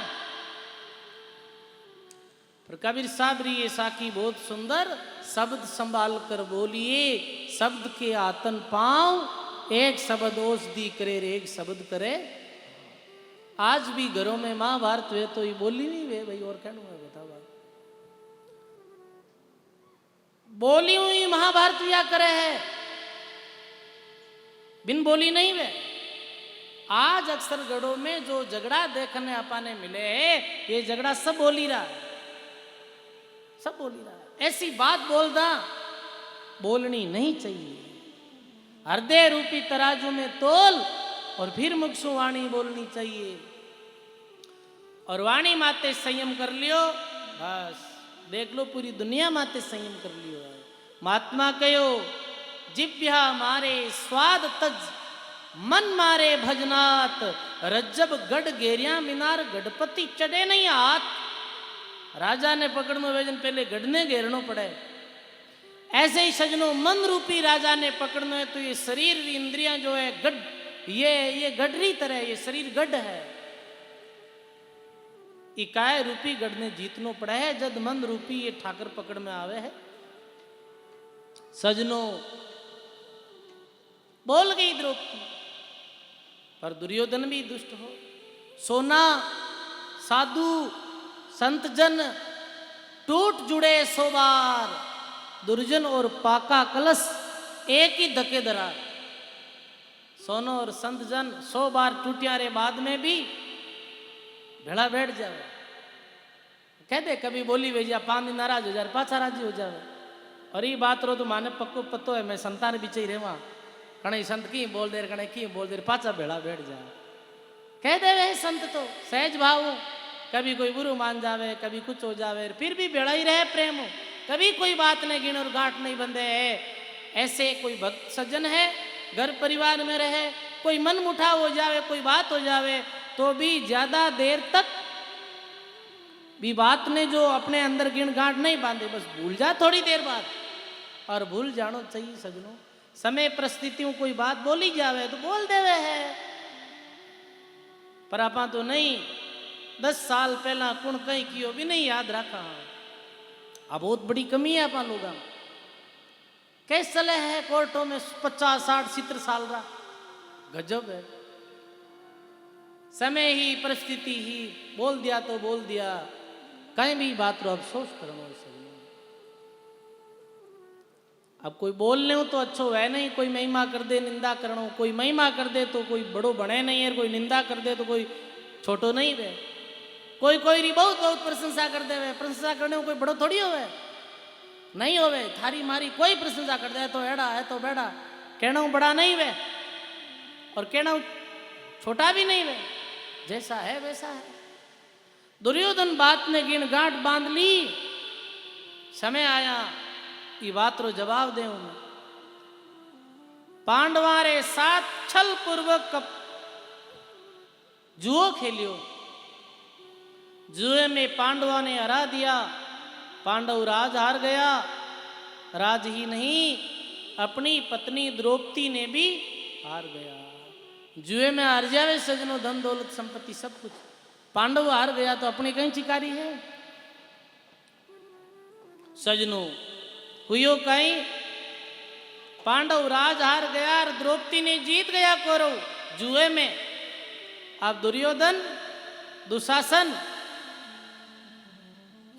पर कबीर साहब री ये साखी बहुत सुंदर, शब्द संभाल कर बोलिए शब्द के आतन पांव, एक शब्द औषधि करे रे एक शब्द करे। आज भी घरों में महाभारत हुए तो ये बोली नहीं वे भाई, और क्या बताओ बात। बोली हुई महाभारत या करे है, बिन बोली नहीं वे। आज अक्सर गढ़ों में जो झगड़ा देखने अपाने मिले है, ये झगड़ा सब बोली रहा है, सब बोली रहा है। ऐसी बात बोलना बोलनी नहीं चाहिए। हृदय रूपी तराजू में तोल और फिर मुखसु वाणी बोलनी चाहिए। और वाणी माते संयम कर लियो, बस देख लो पूरी दुनिया माते संयम कर लियो। महात्मा कहो जिभ्या मारे स्वाद तज, मन मारे भजनात, रज्जब गढ़ घेरिया मिनार गढ़पति चढ़े नहीं हाथ। राजा ने पकड़नो वेजन पहले गढ़ ने घेरनो पड़े। ऐसे ही सजनो मन रूपी राजा ने पकड़ना है तो ये शरीर इंद्रियां जो है गढ़, ये गढ़री तरह, ये शरीर गढ़ है। इकाय रूपी गढ़ ने जीतनो पड़ा है, जद मन रूपी ये ठाकर पकड़ में आवे है। सजनो बोल गई द्रौपदी, पर दुर्योधन भी दुष्ट हो। सोना साधु संत जन टूट जुड़े सो बार, दुर्जन और पाका कलश एक ही धके धरा। सोनो और संत जन 100 बार टूटिया रे बाद में भी भेड़ा बैठ जावे। कहते कभी बोली भेजिया 5 दिन नाराज हो जाए, पाछा राजी हो जावे। और ये बात रो तो माने पक्को पतो है, मैं संतान बीचे ही रेवा। कणे संत की बोल दे, कणे की बोल दे, पाछा भेड़ा बैठ जाए। कह दे वे संत तो सहज भाव, कभी कोई बुरू मान जावे, कभी कुछ हो जावे, फिर भी भेड़ा ही रहे प्रेम। कभी कोई बात नहीं गिन और गांठ नहीं बंधे है। ऐसे कोई भक्त सज्जन है, घर परिवार में रहे, कोई मन मुठाव हो जावे, कोई बात हो जावे तो भी ज्यादा देर तक भी बात ने जो अपने अंदर गिन गांठ नहीं बांधे, बस भूल जा थोड़ी देर बाद। और भूल जानो चाहिए सजनों, समय परिस्थितियों कोई बात बोली जावे तो बोल देवे है। पर आपा तो नहीं, 10 साल पहला कुण कहीं कियो भी नहीं याद रखा। अब बहुत बड़ी कमी है अपन लोग। कैसे चले है कोर्टों में 50, 60, 70 साल रहा, गजब है। समय ही परिस्थिति ही बोल दिया तो बोल दिया, कहीं भी बात रो अफसोस करो। अब कोई बोल ले तो अच्छो है नहीं, कोई महिमा कर दे निंदा करो, कोई महिमा कर दे तो कोई बड़ो बने नहीं है, कोई निंदा कर दे तो कोई छोटो नहीं वे। कोई कोई री बहुत बहुत प्रशंसा कर दे, प्रशंसा करने में कोई बड़ो थोड़ी होवे, नहीं होवे। थारी मारी कोई प्रशंसा कर दे तो एड़ा है तो बेड़ा, कहना बड़ा नहीं वे और कहना छोटा भी नहीं वे, जैसा है वैसा है। दुर्योधन बात ने गिन गांठ बांध ली समय आया ये बात रो जवाब दे उन्हें। पांडवारे साथ छल पूर्वक जुओ खेलियो। जुए में पांडवों ने हरा दिया। पांडव राज हार गया। राज ही नहीं, अपनी पत्नी द्रौपदी ने भी हार गया। जुए में हार जावे सजनो, धन दौलत संपत्ति सब कुछ। पांडव हार गया तो अपनी कहीं चिकारी है सजनो। हुयो कहीं पांडव राज हार गया और द्रौपदी ने जीत गया कौरव जुए में। अब दुर्योधन दुशासन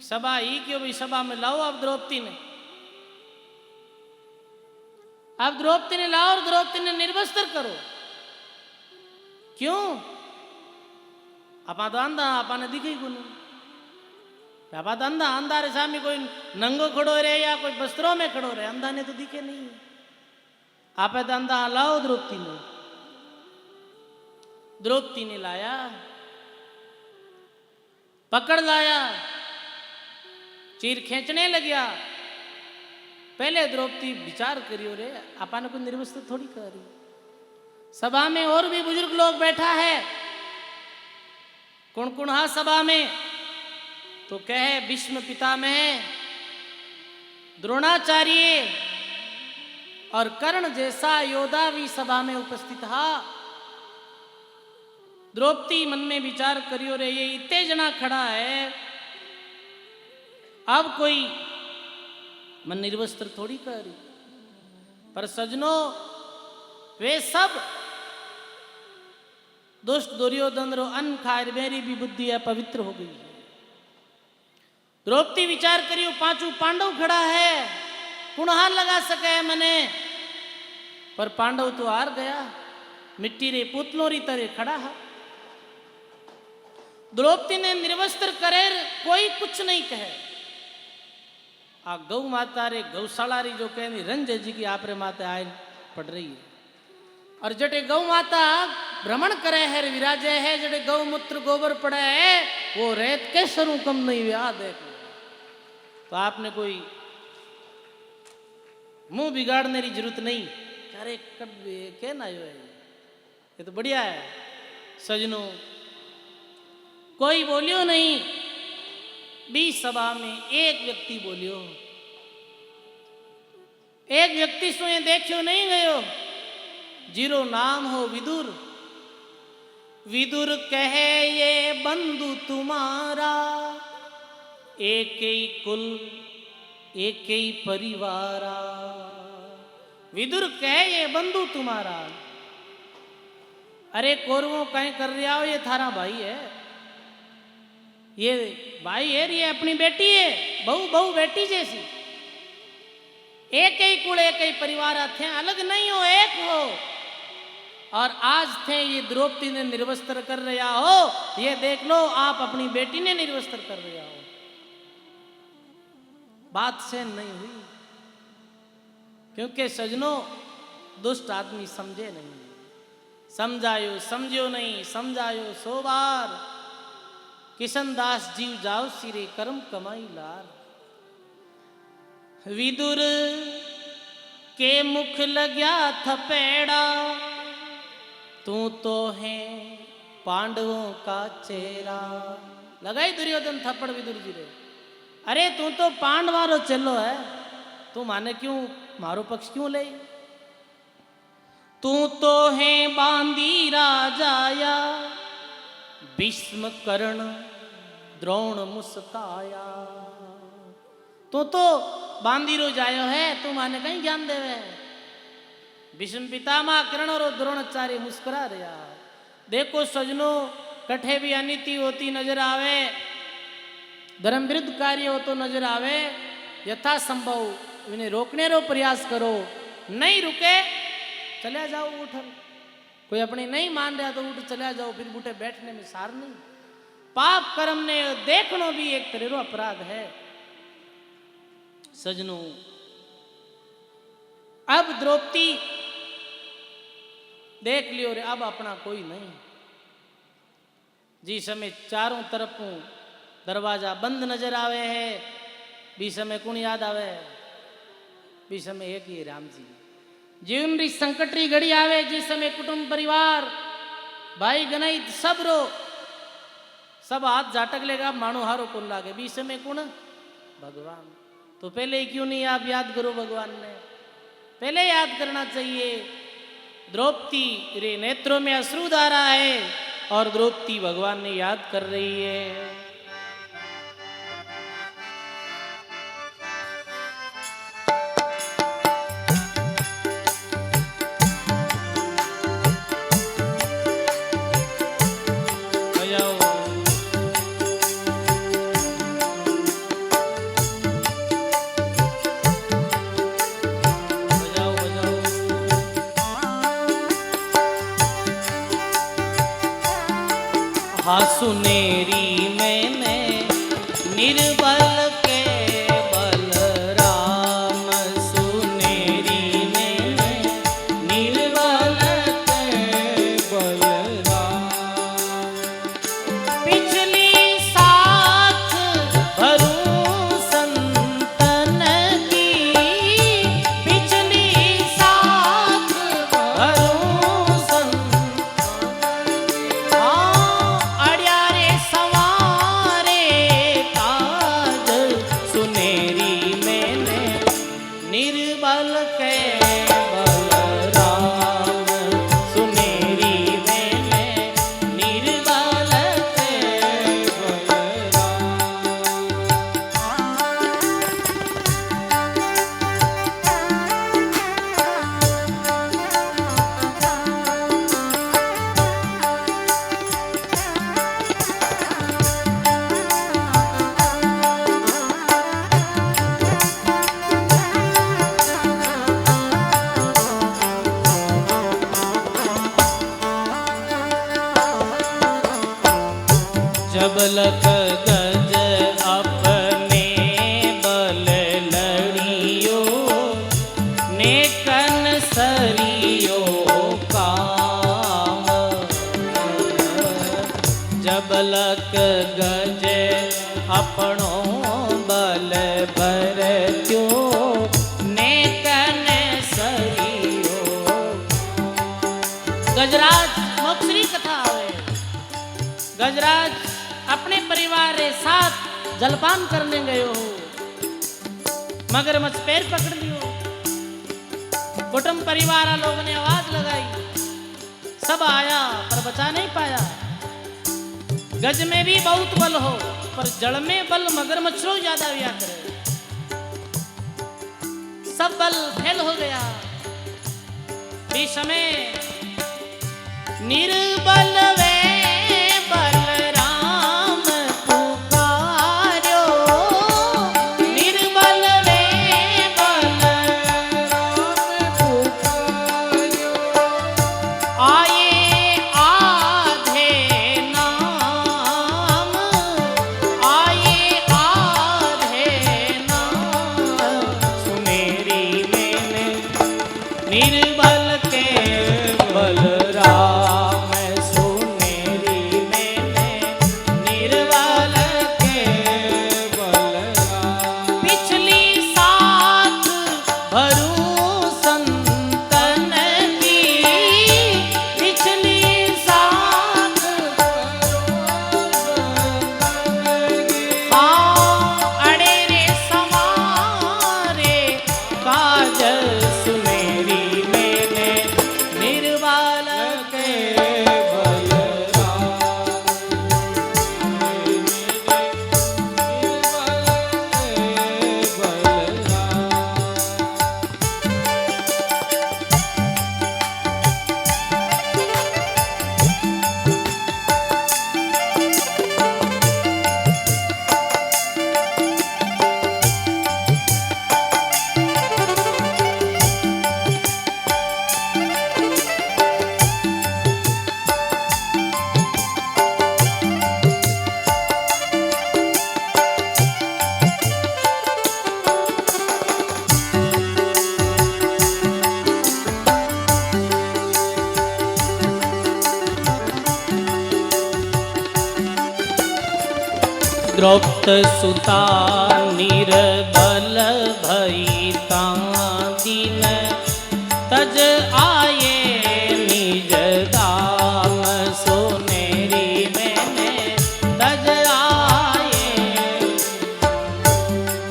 सभा ही क्यों भी सभा में लाओ। अब द्रौपदी ने लाओ और द्रौपदी ने निर्वस्त्र करो। क्यों? आपा तो अंधा, आपा ने दिखे गुण। आपा तो अंधा, अंधा रे सामने कोई नंगो खड़ो रहे या कोई वस्त्रों में खड़ो रहे, अंधा ने तो दिखे नहीं। आप तो अंधा लाओ। द्रौपदी ने लाया, पकड़ लाया, चीर खींचने लग गया। पहले द्रौपदी विचार करियो रे, आपा ने कोई निर्वस्त्र थोड़ी करी। सभा में और भी बुजुर्ग लोग बैठा है। कुणकुणहा सभा में तो कहे भीष्म पितामह, द्रोणाचार्य और कर्ण जैसा योद्धा भी सभा में उपस्थित था। द्रौपदी मन में विचार करियो रे, ये इतने जना खड़ा है, अब कोई मन निर्वस्त्र थोड़ी करी। पर सजनो वे सब दुष्ट दुर्योधन रो अन्न खाए, मेरी भी बुद्धि अपवित्र हो गई है। द्रौपदी विचार करियो, पांचों पांडव खड़ा है, कुणहार लगा सके मने। पर पांडव तो हार गया, मिट्टी रे पुतलों री तरह खड़ा है। द्रौपदी ने निर्वस्त्र करे, कोई कुछ नहीं कहे। आ गौ माता रे गौशाला री जो कहनी रंज जी की आपरे माते आए पड़ रही है। और जटे गौ माता भ्रमण करे है, विराजे है, जटे गौमूत्र गोबर पड़े है, वो रेत के सरू कम नहीं व्या देखो। तो आपने कोई मुंह बिगाड़ने की जरूरत नहीं। अरे कब क्या ना है, ये तो बढ़िया है सजनों। कोई बोलियो नहीं। 20 सभा में एक व्यक्ति बोलियो, एक व्यक्ति सो देखियो नहीं गयो, जीरो नाम हो विदुर। विदुर कहे ये बंधु तुम्हारा, एक ही कुल एक ही परिवारा। विदुर कहे ये बंधु तुम्हारा। अरे कौरवों कहीं कर रहा हो, ये थारा भाई है, ये भाई है, ये अपनी बेटी है, बहू बहू बेटी जैसी। एक ही कुल एक ही परिवार थे, अलग नहीं हो, एक हो। और आज थे ये द्रौपदी ने निर्वस्त्र कर रहा हो, ये देख लो आप अपनी बेटी ने निर्वस्त्र कर रहा हो। बात से नहीं हुई, क्योंकि सजनों दुष्ट आदमी समझे नहीं। समझायो समझो नहीं, समझायो 100 बार। किशन दास जीव जाओ सिरे, कर्म कमाई लार। विदुर के मुख लग्या थपेड़ा, तू तो है पांडवों का चेहरा। लगाई दुर्योधन थप्पड़ विदुर जी रे। अरे तू तो पांडवारो चलो है, तू माने क्यों मारो पक्ष क्यों ले? तू तो है बांदी राजाया, भीष्म कर्ण द्रोण मुस्काया। तो बांदी रो जायो है, तू माने कहीं ज्ञान देवे। भीष्म पितामह कर्ण और द्रोणाचार्य मुस्कुरा रहा। देखो सजनों, कठे भी अनीति होती नजर आवे, धर्म विरुद्ध कार्य हो तो नजर आवे, यथा संभव इन्हें रोकने रो प्रयास करो। नहीं रुके चले जाओ उठल। कोई अपनी नहीं मान रहा तो उठ चले जाओ, फिर बूटे बैठने में सार नहीं। पाप कर्म ने देखनो भी एक तरह अपराध है सजनों। अब द्रौपदी देख लियो रे, अब अपना कोई नहीं। जिस समय चारों तरफ दरवाजा बंद नजर आवे है, बीच में कौन याद आवे? बीच में एक ही राम जी। जीवन री संकट री घड़ी आवे जिस समय कुटुंब परिवार भाई गनाई सब रो सब हाथ जाटक लेगा मानो हारो कौन लागे? बीच में कौन? भगवान। तो पहले ही क्यों नहीं आप याद करो भगवान ने? पहले याद करना चाहिए। द्रौपदी रे नेत्रों में अश्रुधारा है और द्रौपदी भगवान ने याद कर रही है। हाँ सुनेरी मैंने निर्बल के बलराम, सुनेरी मैंने निर्बल के बलराम, पिछली साथ भरूं संतन की, पिछली साथ भरूं संतन निर्बल के बलराम, सुनेरी मैंने निर्बल के बलराम। जब लख गज अपने बल लड़ियो, नेकन सरियो काम, जब लख गज अपनो बल भरत्यो, नेकन सरियो। गजराज मोक्षरी कथा है। गजराज अपने परिवार के साथ जलपान करने गए हो, मगरमच्छ पैर पकड़ लियो। कुटुंब परिवार लोगों ने आवाज लगाई, सब आया पर बचा नहीं पाया। गज में भी बहुत बल हो पर जल में बल मगरमच्छों ज्यादा व्या करे, सब बल फेल हो गया। इस समय निर्बल वे निर्बल के बलराम, सुनेरी मैंने निर्बल के बलराम, पिछली साथ भरूं संतन की, पिछली साथ अड़े रे समारे काज सुनेरी द्रौपद सुता निर्बल भई दिन तज आए निज धाम सुनेरी मैंने तज आए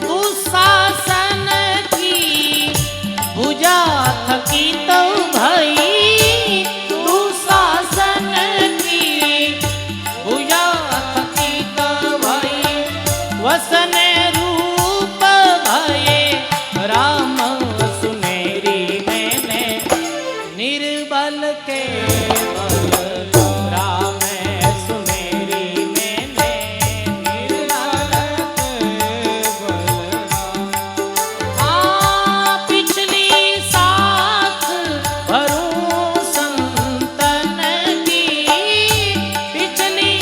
दुशासन की भुजा थकी तो भई दुशासन की भुजा थकी तो भई वसन रूप भये राम सुनेरी मैंने निर्बल के बल राम सुनेरी मैंने निर्बल के बल पिछली साथ भरूं संतन की पिछली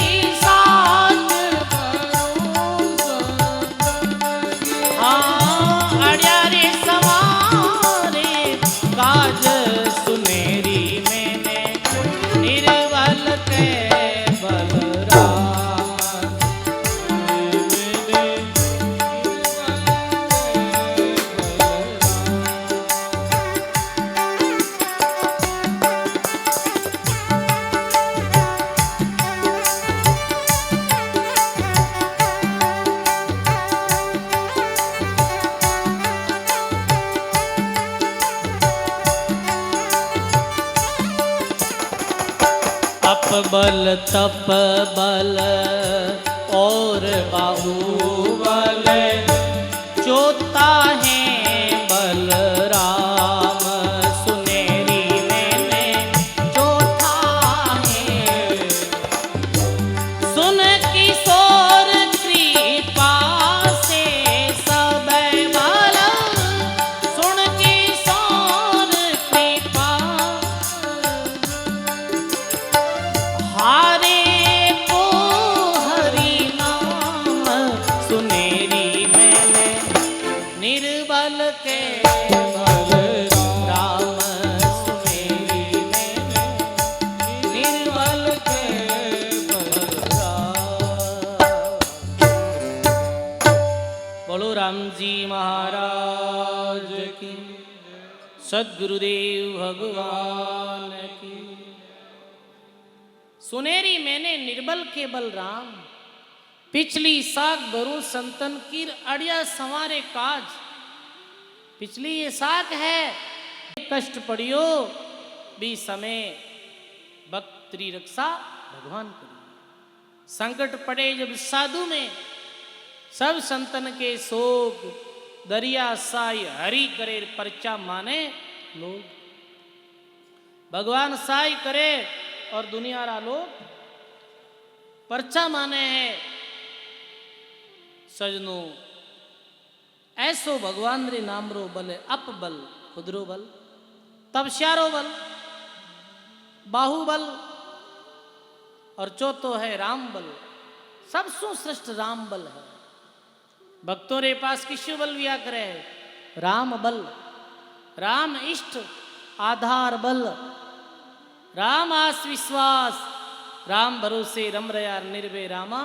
साथ अड़ियारे सवारे काज सुनेरी मैंने निर्बल के बलराम बल तप बल और बाहुबल चोता है बलराम सुनेरी मैंने चौथा है सुन किशोर कृपा से सब बल सुन किशोर कृपा हारे को हरि नाम सुनेरी मैंने निर्बल के बल राम सुनेरी मैंने निर्बल के बल राम। बोलो राम जी महाराज की सद्गुरुदेव भगवान की। सुनेरी मैंने निर्बल के बल राम पिछली साख भरू संतन की अड़िया संवारे काज। पिछली ये साख है कष्ट पड़ियो भी समय भक्ति रक्षा भगवान करियो। संकट पड़े जब साधु में सब संतन के शोक दरिया साई हरि करे परचा माने लोग भगवान साई करे और दुनिया रा लोग परचा माने है। सजनो ऐसो भगवान रे नाम रो बल है अप बल खुदरो बल तपस्यारो बल बाहुबल और चौथो है राम बल। सबसु श्रेष्ठ राम बल है। भक्तों रे पास किसु बल विया करे है राम बल राम इष्ट आधार बल राम आस विश्वास राम भरोसे रम रया निर्भय रामा।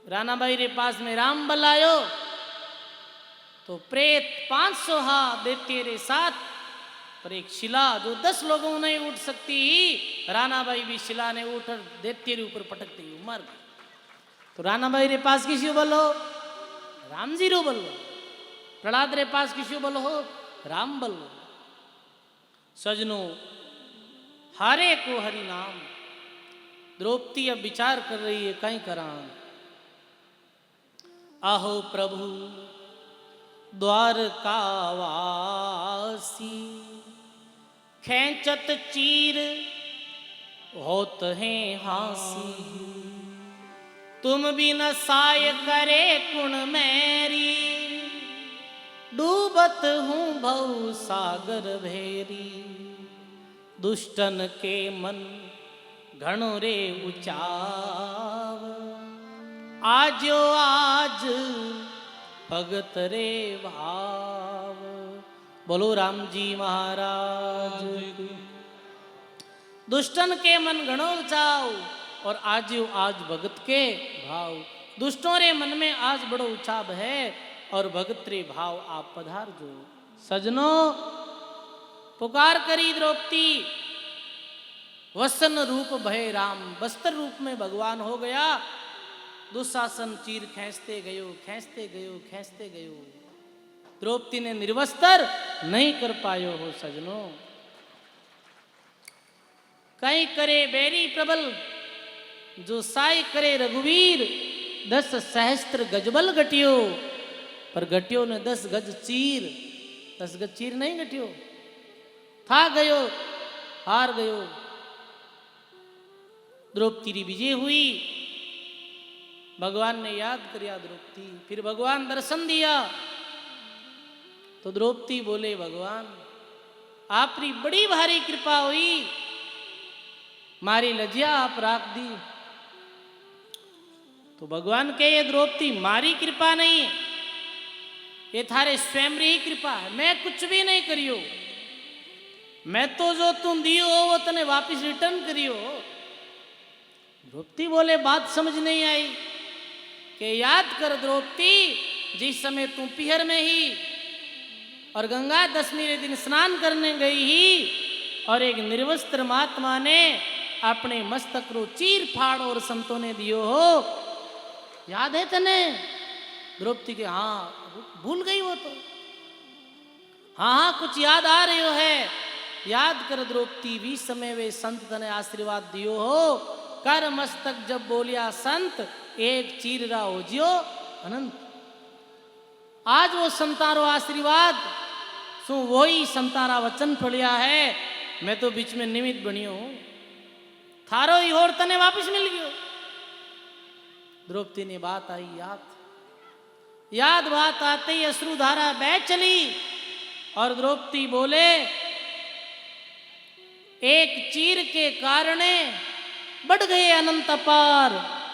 राना भाई रे पास में राम बल आयो तो प्रेत 500 हा देते रे साथ पर एक शिला जो 10 लोगों नहीं उठ सकती ही राना भाई भी शिला ने उठ देते रे ऊपर पटकते ही मर गए। तो राना भाई रे पास किसी बलो राम जी रो बलो प्रहलाद रे पास किसी बलो हो राम बलो। सजनो हारे को हरि नाम। द्रौपदी अब विचार कर रही है कहीं करा आहो प्रभु द्वारकावासी खेचत चीर होत हैं हासी तुम भी न साय करे कुण मैरी डूबत हूँ भव सागर भेरी दुष्टन के मन घणो रे उचाव आजो आज भगत रे भाव। बोलो राम जी महाराज। दुष्टन के मन घणो उचाव और आजो आज भगत के भाव। दुष्टों रे मन में आज बड़ो उछाब है और भगत रे भाव आप पधार जो। सजनों पुकार करी द्रौपदी, वसन रूप भय राम, वस्त्र रूप में भगवान हो गया। दुशासन चीर खींचते गयो, खींचते गयो, खींचते गयो। द्रौपदी ने निर्वस्त्र नहीं कर पायो हो सजनों। कहीं करे बैरी प्रबल, जो साई करे रघुवीर। 10 सहस्त्र गजबल घटियो, पर घटियो ने 10 गज चीर। 10 गज चीर नहीं घटियो, था गयो, हार गयो। द्रौपदी री विजय हुई। भगवान ने याद करिया द्रौपदी, फिर भगवान दर्शन दिया। तो द्रौपदी बोले, भगवान आपरी बड़ी भारी कृपा हुई, मारी लज्जा आप राख दी। तो भगवान कहे, ये द्रौपदी मारी कृपा नहीं है, ये थारे स्वयं री कृपा है। मैं कुछ भी नहीं करियो, मैं तो जो तुम दियो वो तने वापिस रिटर्न करियो। द्रौपदी बोले, बात समझ नहीं आई। कि याद कर द्रौपदी, जिस समय तू पिहर में ही और गंगा दशमी के दिन स्नान करने गई ही, और एक निर्वस्त्र महात्मा ने अपने मस्तक रो चीर फाड़ और संतों ने दियो हो, याद है तने? द्रौपदी के हाँ, भूल गई वो तो। हाँ हाँ कुछ याद आ रही हो है। याद कर द्रौपदी, भी समय वे संत तने आशीर्वाद दियो हो। कर मस्तक जब बोलिया संत, एक चीर रा हो जियो अनंत। आज वो संतारो आशीर्वाद सु वही संतारा वचन फलिया है। मैं तो बीच में निमित्त बनियो हूं, थारो ही और तने वापिस मिल गयो। द्रौपदी ने बात आई याद बात आते ही अश्रुधारा बह चली। और द्रौपदी बोले, एक चीर के कारणे बढ़ गए अनंत अपार,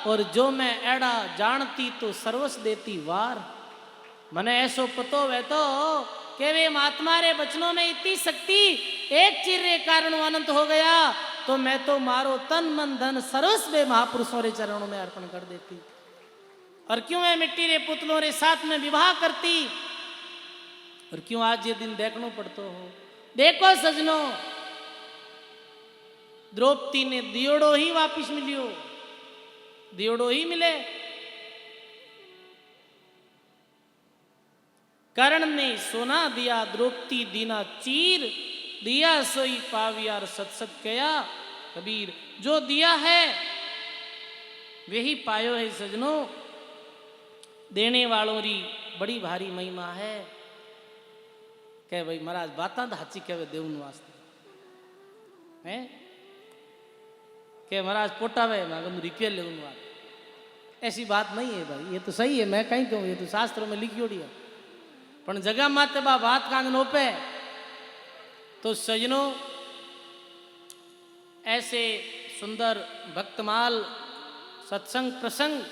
और जो मैं एड़ा जानती तो सर्वस देती वार। मने ऐसो पतो वे तो कि वे महात्मा रे बचनों में इतनी शक्ति, एक चीर रे कारण अनंत हो गया, तो मैं तो मारो तन मन धन सर्वस वे महापुरुषों रे चरणों में अर्पण कर देती। और क्यों मैं मिट्टी रे पुतलों रे साथ में विवाह करती, और क्यों आज ये दिन देखना पड़तो हो। देखो सजनों, द्रौपदी ने दियोड़ो ही वापिस मिलियो, दियोड़ो ही मिले। कर्ण ने सोना दिया, द्रौपदी दीना चीर। दिया सोई पावियार, सत सत कया कबीर। जो दिया है वही पायो है सजनों। देने वालों री बड़ी भारी महिमा है। कह भाई महाराज बात हाची कहे देवन वास्ते है के महाराज पोटावे मैं रुपया ले बात, ऐसी बात नहीं है भाई। ये तो सही है, मैं कहीं कहूँ, ये तो शास्त्रों में लिखियोड़ी है। पर जगह माते बा बात कांग नोपे। तो सजनों, ऐसे सुंदर भक्तमाल सत्संग प्रसंग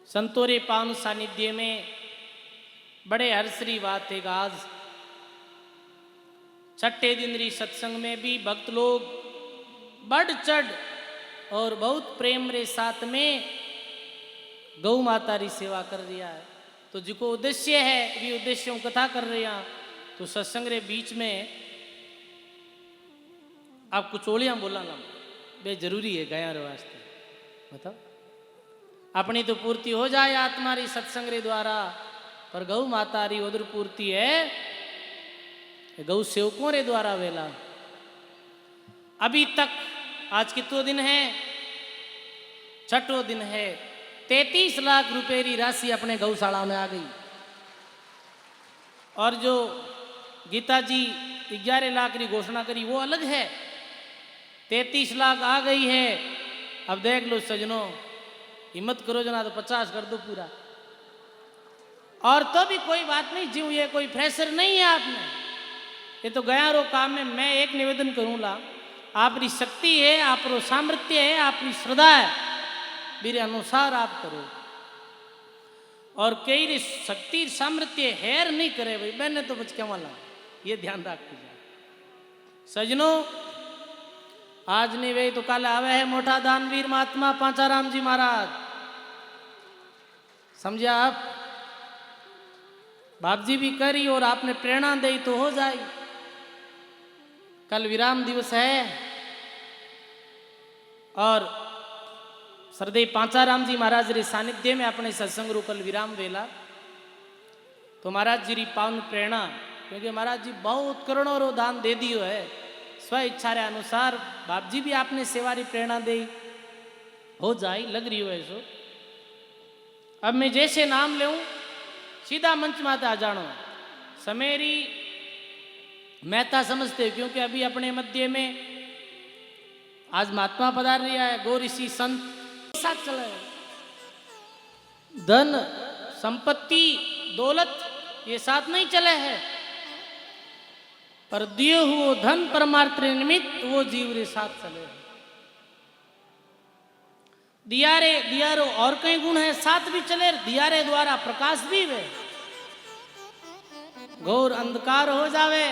संतोरे पावन सानिध्य में बड़े हर्षरी बात है। आज छठे दिन री सत्संग में भी भक्त लोग बढ़ चढ़ और बहुत प्रेम रे साथ में गौ माता री सेवा कर रिया है। तो जिको उद्देश्य है भी उद्देश्यों कथा कर रहे हैं। तो सत्संग रे बीच में आप कुछ ओलियां बोलाना बे जरूरी है गया रे वास्ते। बताओ, अपनी तो पूर्ति हो जाए आत्मा री सत्संग रे द्वारा, पर गौ माता री उधर पूर्ति है गौ सेवकों रे द्वारा वेला। अभी तक आज कितो दिन है? छठो दिन है। 33 लाख रुपए की राशि अपने गौशाला में आ गई। और जो गीता जी 11 लाख की घोषणा करी वो अलग है। 33 लाख आ गई है। अब देख लो सजनों, हिम्मत करो जना तो 50 कर दो पूरा। और तो भी कोई बात नहीं, जीव ये कोई प्रेशर नहीं है आप में, ये तो गया रो काम में। मैं एक निवेदन करूँगा, आपकी शक्ति है, आप रो सामर्थ्य है, आपकी श्रद्धा है, मेरे अनुसार आप करो। और कई रे शक्ति सामर्थ्य हैर नहीं करे भाई, मैंने तो बच के वाला, ये ध्यान रख दीजिए सजनों। आज नहीं वे तो काले आवे है मोटा दानवीर महात्मा पांचाराम जी महाराज। समझे आप? बाप जी भी करी और आपने प्रेरणा दी तो हो जाए। कल विराम दिवस है और सरदेव पांचाराम जी महाराज रे सानिध्य में अपने सत्संग रू कल विराम वेला तो महाराज जी री पावन प्रेरणा, क्योंकि महाराज जी बहुत करोड़ों रो दान दे दियो है, स्व इच्छा रे अनुसार बाप जी भी आपने सेवा री प्रेरणा दे हो जाए लग रही हो ऐसो। अब मैं जैसे नाम लेऊं सीधा मंच माते आ जानो। समेरी मेहता समझते हो, क्योंकि अभी अपने मध्य में आज महात्मा पधार रहा है, गौ ऋषि संत साथ चला है। धन संपत्ति दौलत ये साथ नहीं चले हैं, पर दियो हुओ धन परमार्थ निमित्त वो जीव रे साथ चले हैं। दियारो और कई गुण है साथ भी चले, दियारे द्वारा प्रकाश भी वे। घोर अंधकार हो जावे,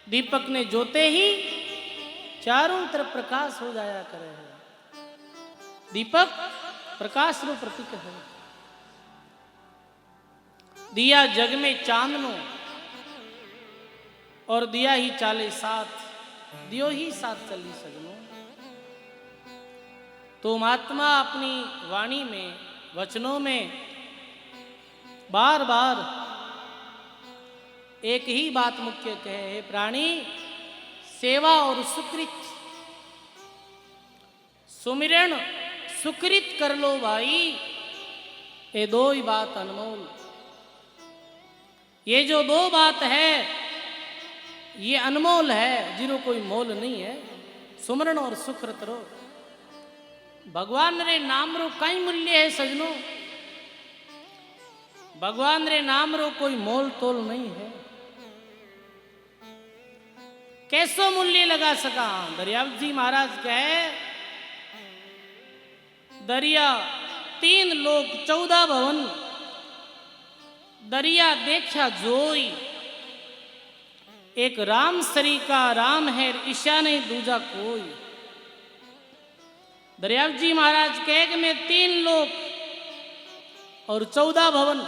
दीपक ने जोते ही चारों तरफ प्रकाश हो जाया करे है। दीपक प्रकाश रो प्रतीक है। दिया जग में चांदनो और दिया ही चाले साथ, दियो ही साथ चली सजनो। तो महात्मा अपनी वाणी में वचनों में बार बार एक ही बात मुख्य कहे, हे प्राणी सेवा और सुकृत सुमिरन सुकृत कर लो भाई, ये दो ही बात अनमोल। ये जो दो बात है ये अनमोल है, जिरो कोई मोल नहीं है। सुमरण और सुकृत रो भगवान रे नाम रो कई मूल्य है सजनो। भगवान रे नाम रो कोई मोल तोल नहीं है। कैसो मूल्य लगा सका? दरियाव जी महाराज कहे, दरिया 3 लोक 14 भवन, दरिया देखा जोई, एक राम सरी का राम है ईशा नहीं दूजा कोई। दरियाव जी महाराज कहे कि मैं 3 लोक और 14 भवन,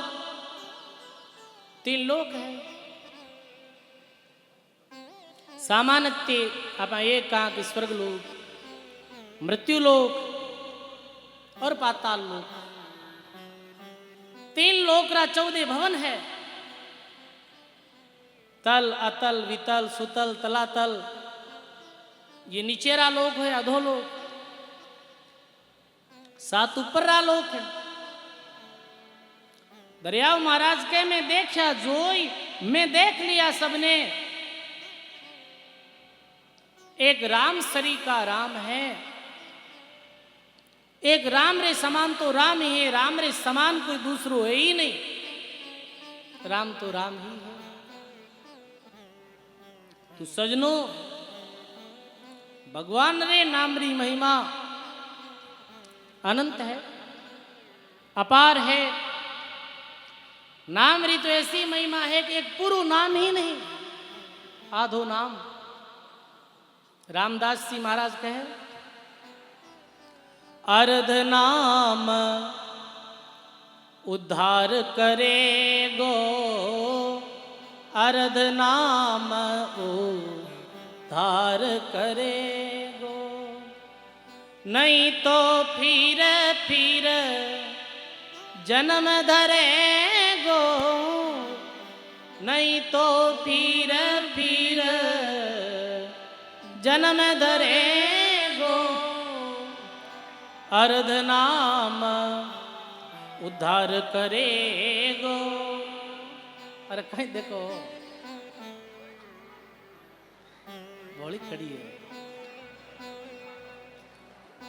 3 लोक है। सामान्य आप ये कहा कि स्वर्ग लोक, मृत्यु लोक और पाताल लोक, 3 लोक रा 14 भवन है। तल अतल वितल सुतल तलातल, ये नीचेरा लोक है, अधोलोक। 7 ऊपरा लोक है। दरियाव महाराज के मैं देखा जोई, मैं देख लिया सबने, एक राम सरी का राम है। एक राम रे समान तो राम ही है, राम रे समान कोई दूसरो है ही नहीं। राम तो राम ही है। तो सजनो भगवान रे नाम री महिमा अनंत है, अपार है। नाम री तो ऐसी महिमा है कि एक पूरा नाम ही नहीं, आधो नाम। रामदास जी महाराज कहे, अर्ध नाम उद्धार करेगो, अर्ध नाम उद्धार करेगो, नहीं तो फिर जन्म धरेगो, नहीं तो फिर जन्म धरेगो, अर्ध नाम उद्धार करेगो। अरे कहीं देखो बोली खड़ी है,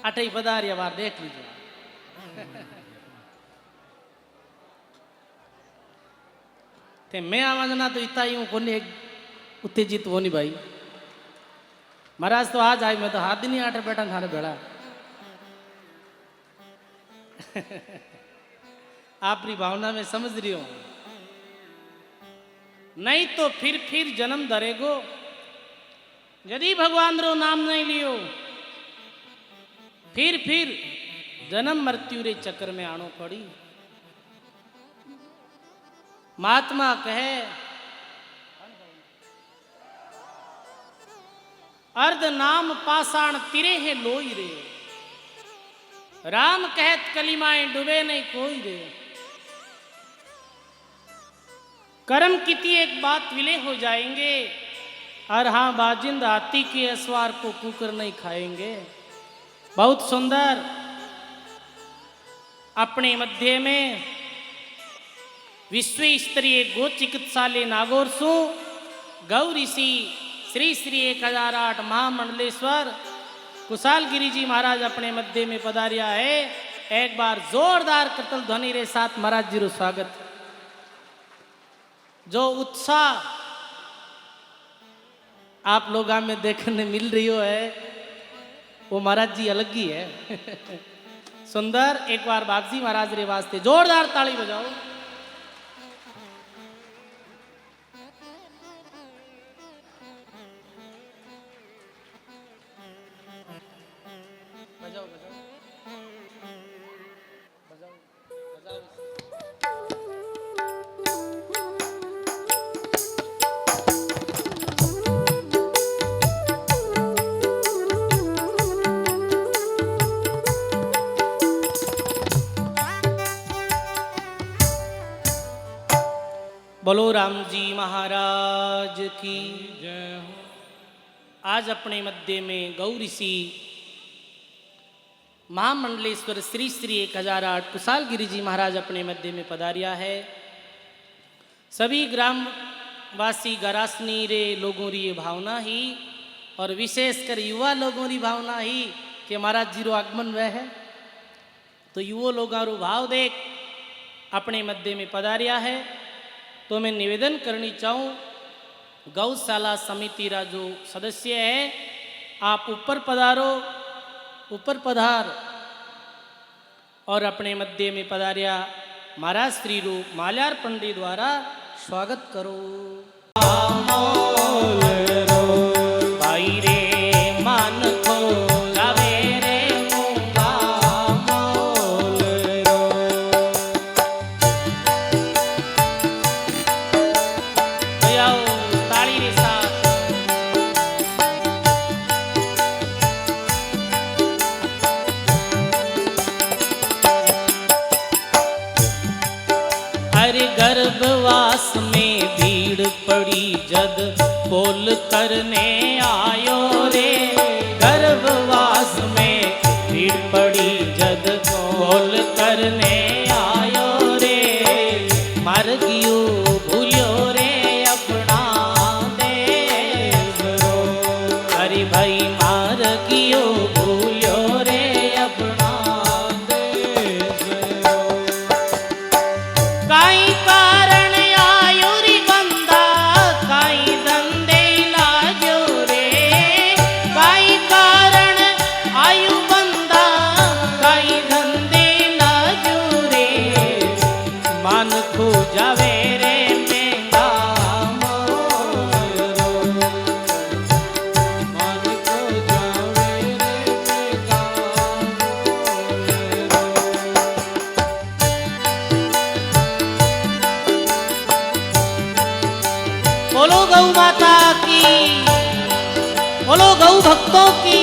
अठई पधारिया बार देख लीजिए। ते मैं आवाजना तो इतना ही हूँ, कोनी उत्तेजित वो नहीं भाई। महाराज तो आज आए, मैं तो हाथ नहीं आटे बैठा थाने बेड़ा। आपकी भावना में समझ रही हो। नहीं तो फिर जन्म धरेगो, यदि भगवान रो नाम नहीं लियो फिर जन्म मृत्यु रे चक्कर में आनो पड़ी। महात्मा कहे अर्ध नाम पाषाण तिरे है लोई रे, राम कहत कलिमाएं डूबे नहीं कोई रे। कर्म किती एक बात विले हो जाएंगे, और हाँ बाजिंद हाथी के असवार को कुकर नहीं खाएंगे। बहुत सुंदर। अपने मध्य में विश्व स्तरीय गो चिकित्सालय नागौरसु गौ ऋषि श्री श्री 1008 महामंडलेश्वर कुशाल गिरी जी महाराज अपने मध्य में पधारिया है। एक बार जोरदार करतल ध्वनि रे साथ महाराज जी रो स्वागत। जो उत्साह आप लोग में देखने मिल रही हो है वो महाराज जी अलग ही है। सुंदर। एक बार बागजी महाराज रे वास्ते जोरदार ताली बजाओ। बजाओ बजाओ बजाओ बजाओ। बोलो राम जी महाराज की जय हो। आज अपने मध्य में गौ ऋषि महामंडलेश्वर श्री श्री 1008 कुशाल गिरी जी महाराज अपने मध्य में पधारिया है। सभी ग्रामवासी गरासनी रे लोगों री भावना ही और विशेषकर युवा लोगों री भावना ही कि महाराज जी रो आगमन वह है। तो युवा लोगों रो भाव देख अपने मध्य में पधारिया है। तो मैं निवेदन करनी चाहूँ गौशाला समिति रा जो सदस्य है आप ऊपर पधारो, ऊपर पधार और अपने मध्य में पधारिया महाराज श्री रू माल्यार्पण द्वारा स्वागत करो। भाई रे मान खो लावे रे मूंगा मोल रो। बजाओ ताली रे साथ। अरे गर्भवास में भीड़ पड़ी जद बोल करने आयो रे। गर्भवास में भीड़ पड़ी जद बोल करने आयो रे। मर गियो भूलियो रे अपना देश रो। अरे भाई मार गियो भूलियो रे अपना देश रो। काई कारण आयो रे बंदा काई धंधे लागो रे। काई कारण आयु बंदा काई धंधे लागो रे। मन खो जावे रे मेंगा मोल रो। मन खो जावे रे मेंगा मोल रो। बोलो गौ माता की, बोलो गौ भक्तों की।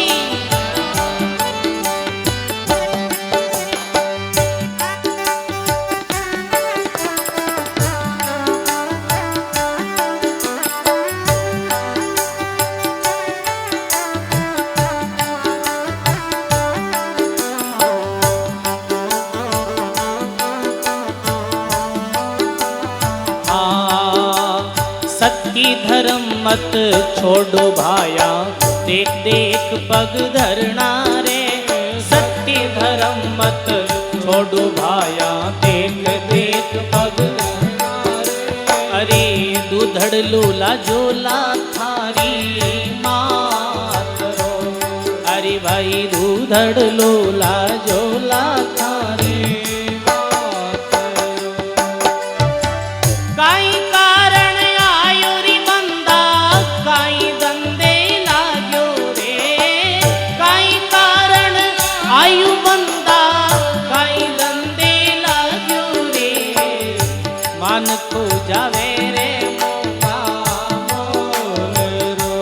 सत्य धर्म मत छोड़ो भाया देख देख पग धरना रे। सत्य धर्म मत छोड़ो भाया देख देख पग धरना रे। अरे दूधड़ लूला जोला थारी मात रो। अरे भाई दूधड़ लूला जोला थारी मात रो। काई कारण आयो री बंदा काई धंधे लागो रे। काई कारण आयु बंदा काई धंधे लागो रे। मन को जावे रे मूंगा मोल रो।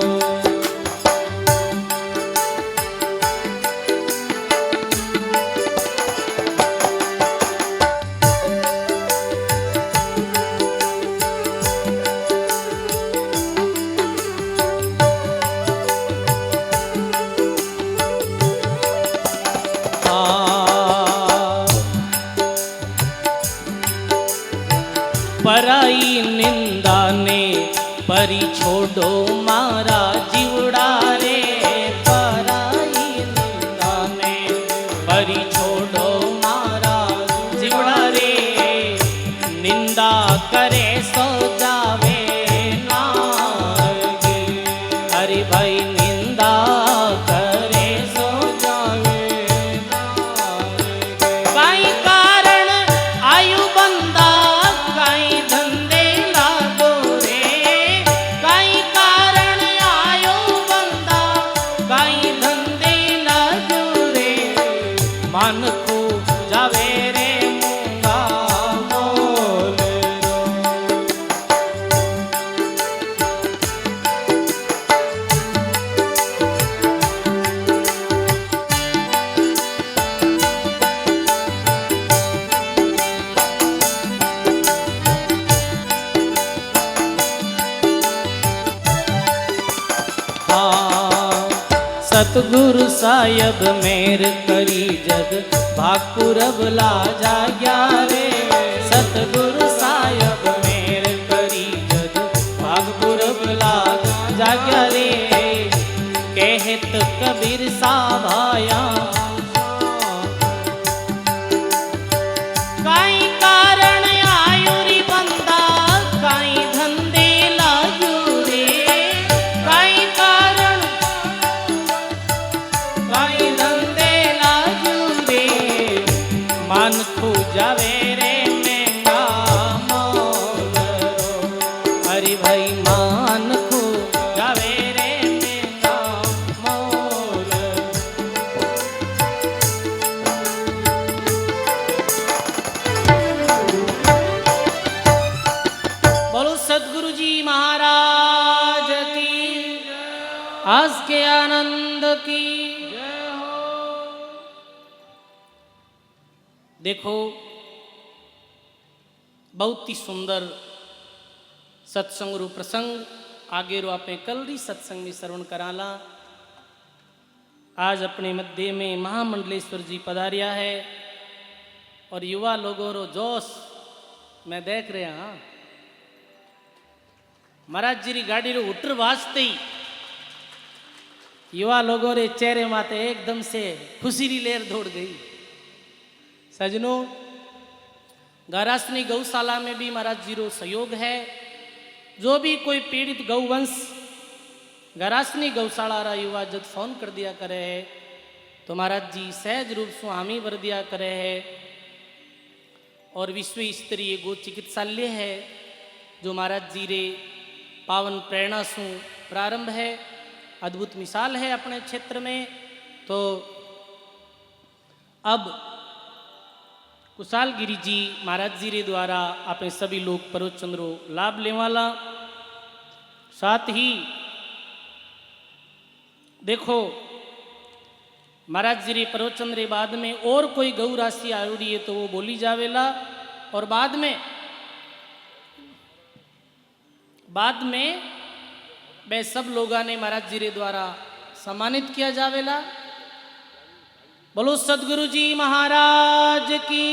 पराई निंदा ने परी छोड़ो मारा जीवड़ा रे। पराई निंदा ने परी छोड़ो मारा जीवड़ा रे। निंदा करे सो जावे नागे। अरे भाई निंदा करे सो जावे नागे। काई कारण आयु बंदा काई धंधे लागो रे। काई कारण आयो बंदा काई धंधे लागो रे। मन को जावे रे मूंगा मोल रो। सतगुरु सायब मेर करी जग भागपुरब ला जाग्या रे। सतगुरु सायब मेर करी जग भागपुरब ला जाग्या रे। कहत कबीर सा भाया काई कारण आयु री बंदा काई धंधे लागू रे। काई कारण काई धंधे लागू रे। मन को जावे रे महंगा मोल रो। अरे भाई मन को जावे रे महंगा मोल रो। बोलो सदगुरु जी महाराज की आज के आनंद की जय हो। देखो बहुत ही सुंदर सत्संग रू प्रसंग आगे रो आपने कल री सत्संग में श्रवण कराला। आज अपने मध्य में महामंडलेश्वर जी पधारिया है और युवा लोगों रो जोश मैं देख रहा हाँ। महाराज जी री गाड़ी रो उतर वास्ते ही युवा लोगों रे चेहरे माते एकदम से खुशी री लहर दौड़ गई। सजनों गारासनी गौशाला में भी महाराज जी रो सहयोग है। जो भी कोई पीड़ित गौवंश गारासनी गौशाला रा युवा जब फोन कर दिया करे है तो महाराज जी सहज रूप से हामी भर दिया करे है। और विश्व स्तरीय गो चिकित्सालय है जो महाराज जी रे पावन प्रेरणा सु प्रारंभ है। अद्भुत मिसाल है अपने क्षेत्र में। तो अब कुशालगिरी जी महाराज जी रे द्वारा आपने सभी लोग प्रवचन रो लाभ लेने वाला। साथ ही देखो महाराज जी रे प्रवचन रे बाद में और कोई गौ राशि आ रही है तो वो बोली जावेला और बाद में वे सब लोगों ने महाराज जी रे द्वारा सम्मानित किया जावेला। बोलो सदगुरु जी महाराज की।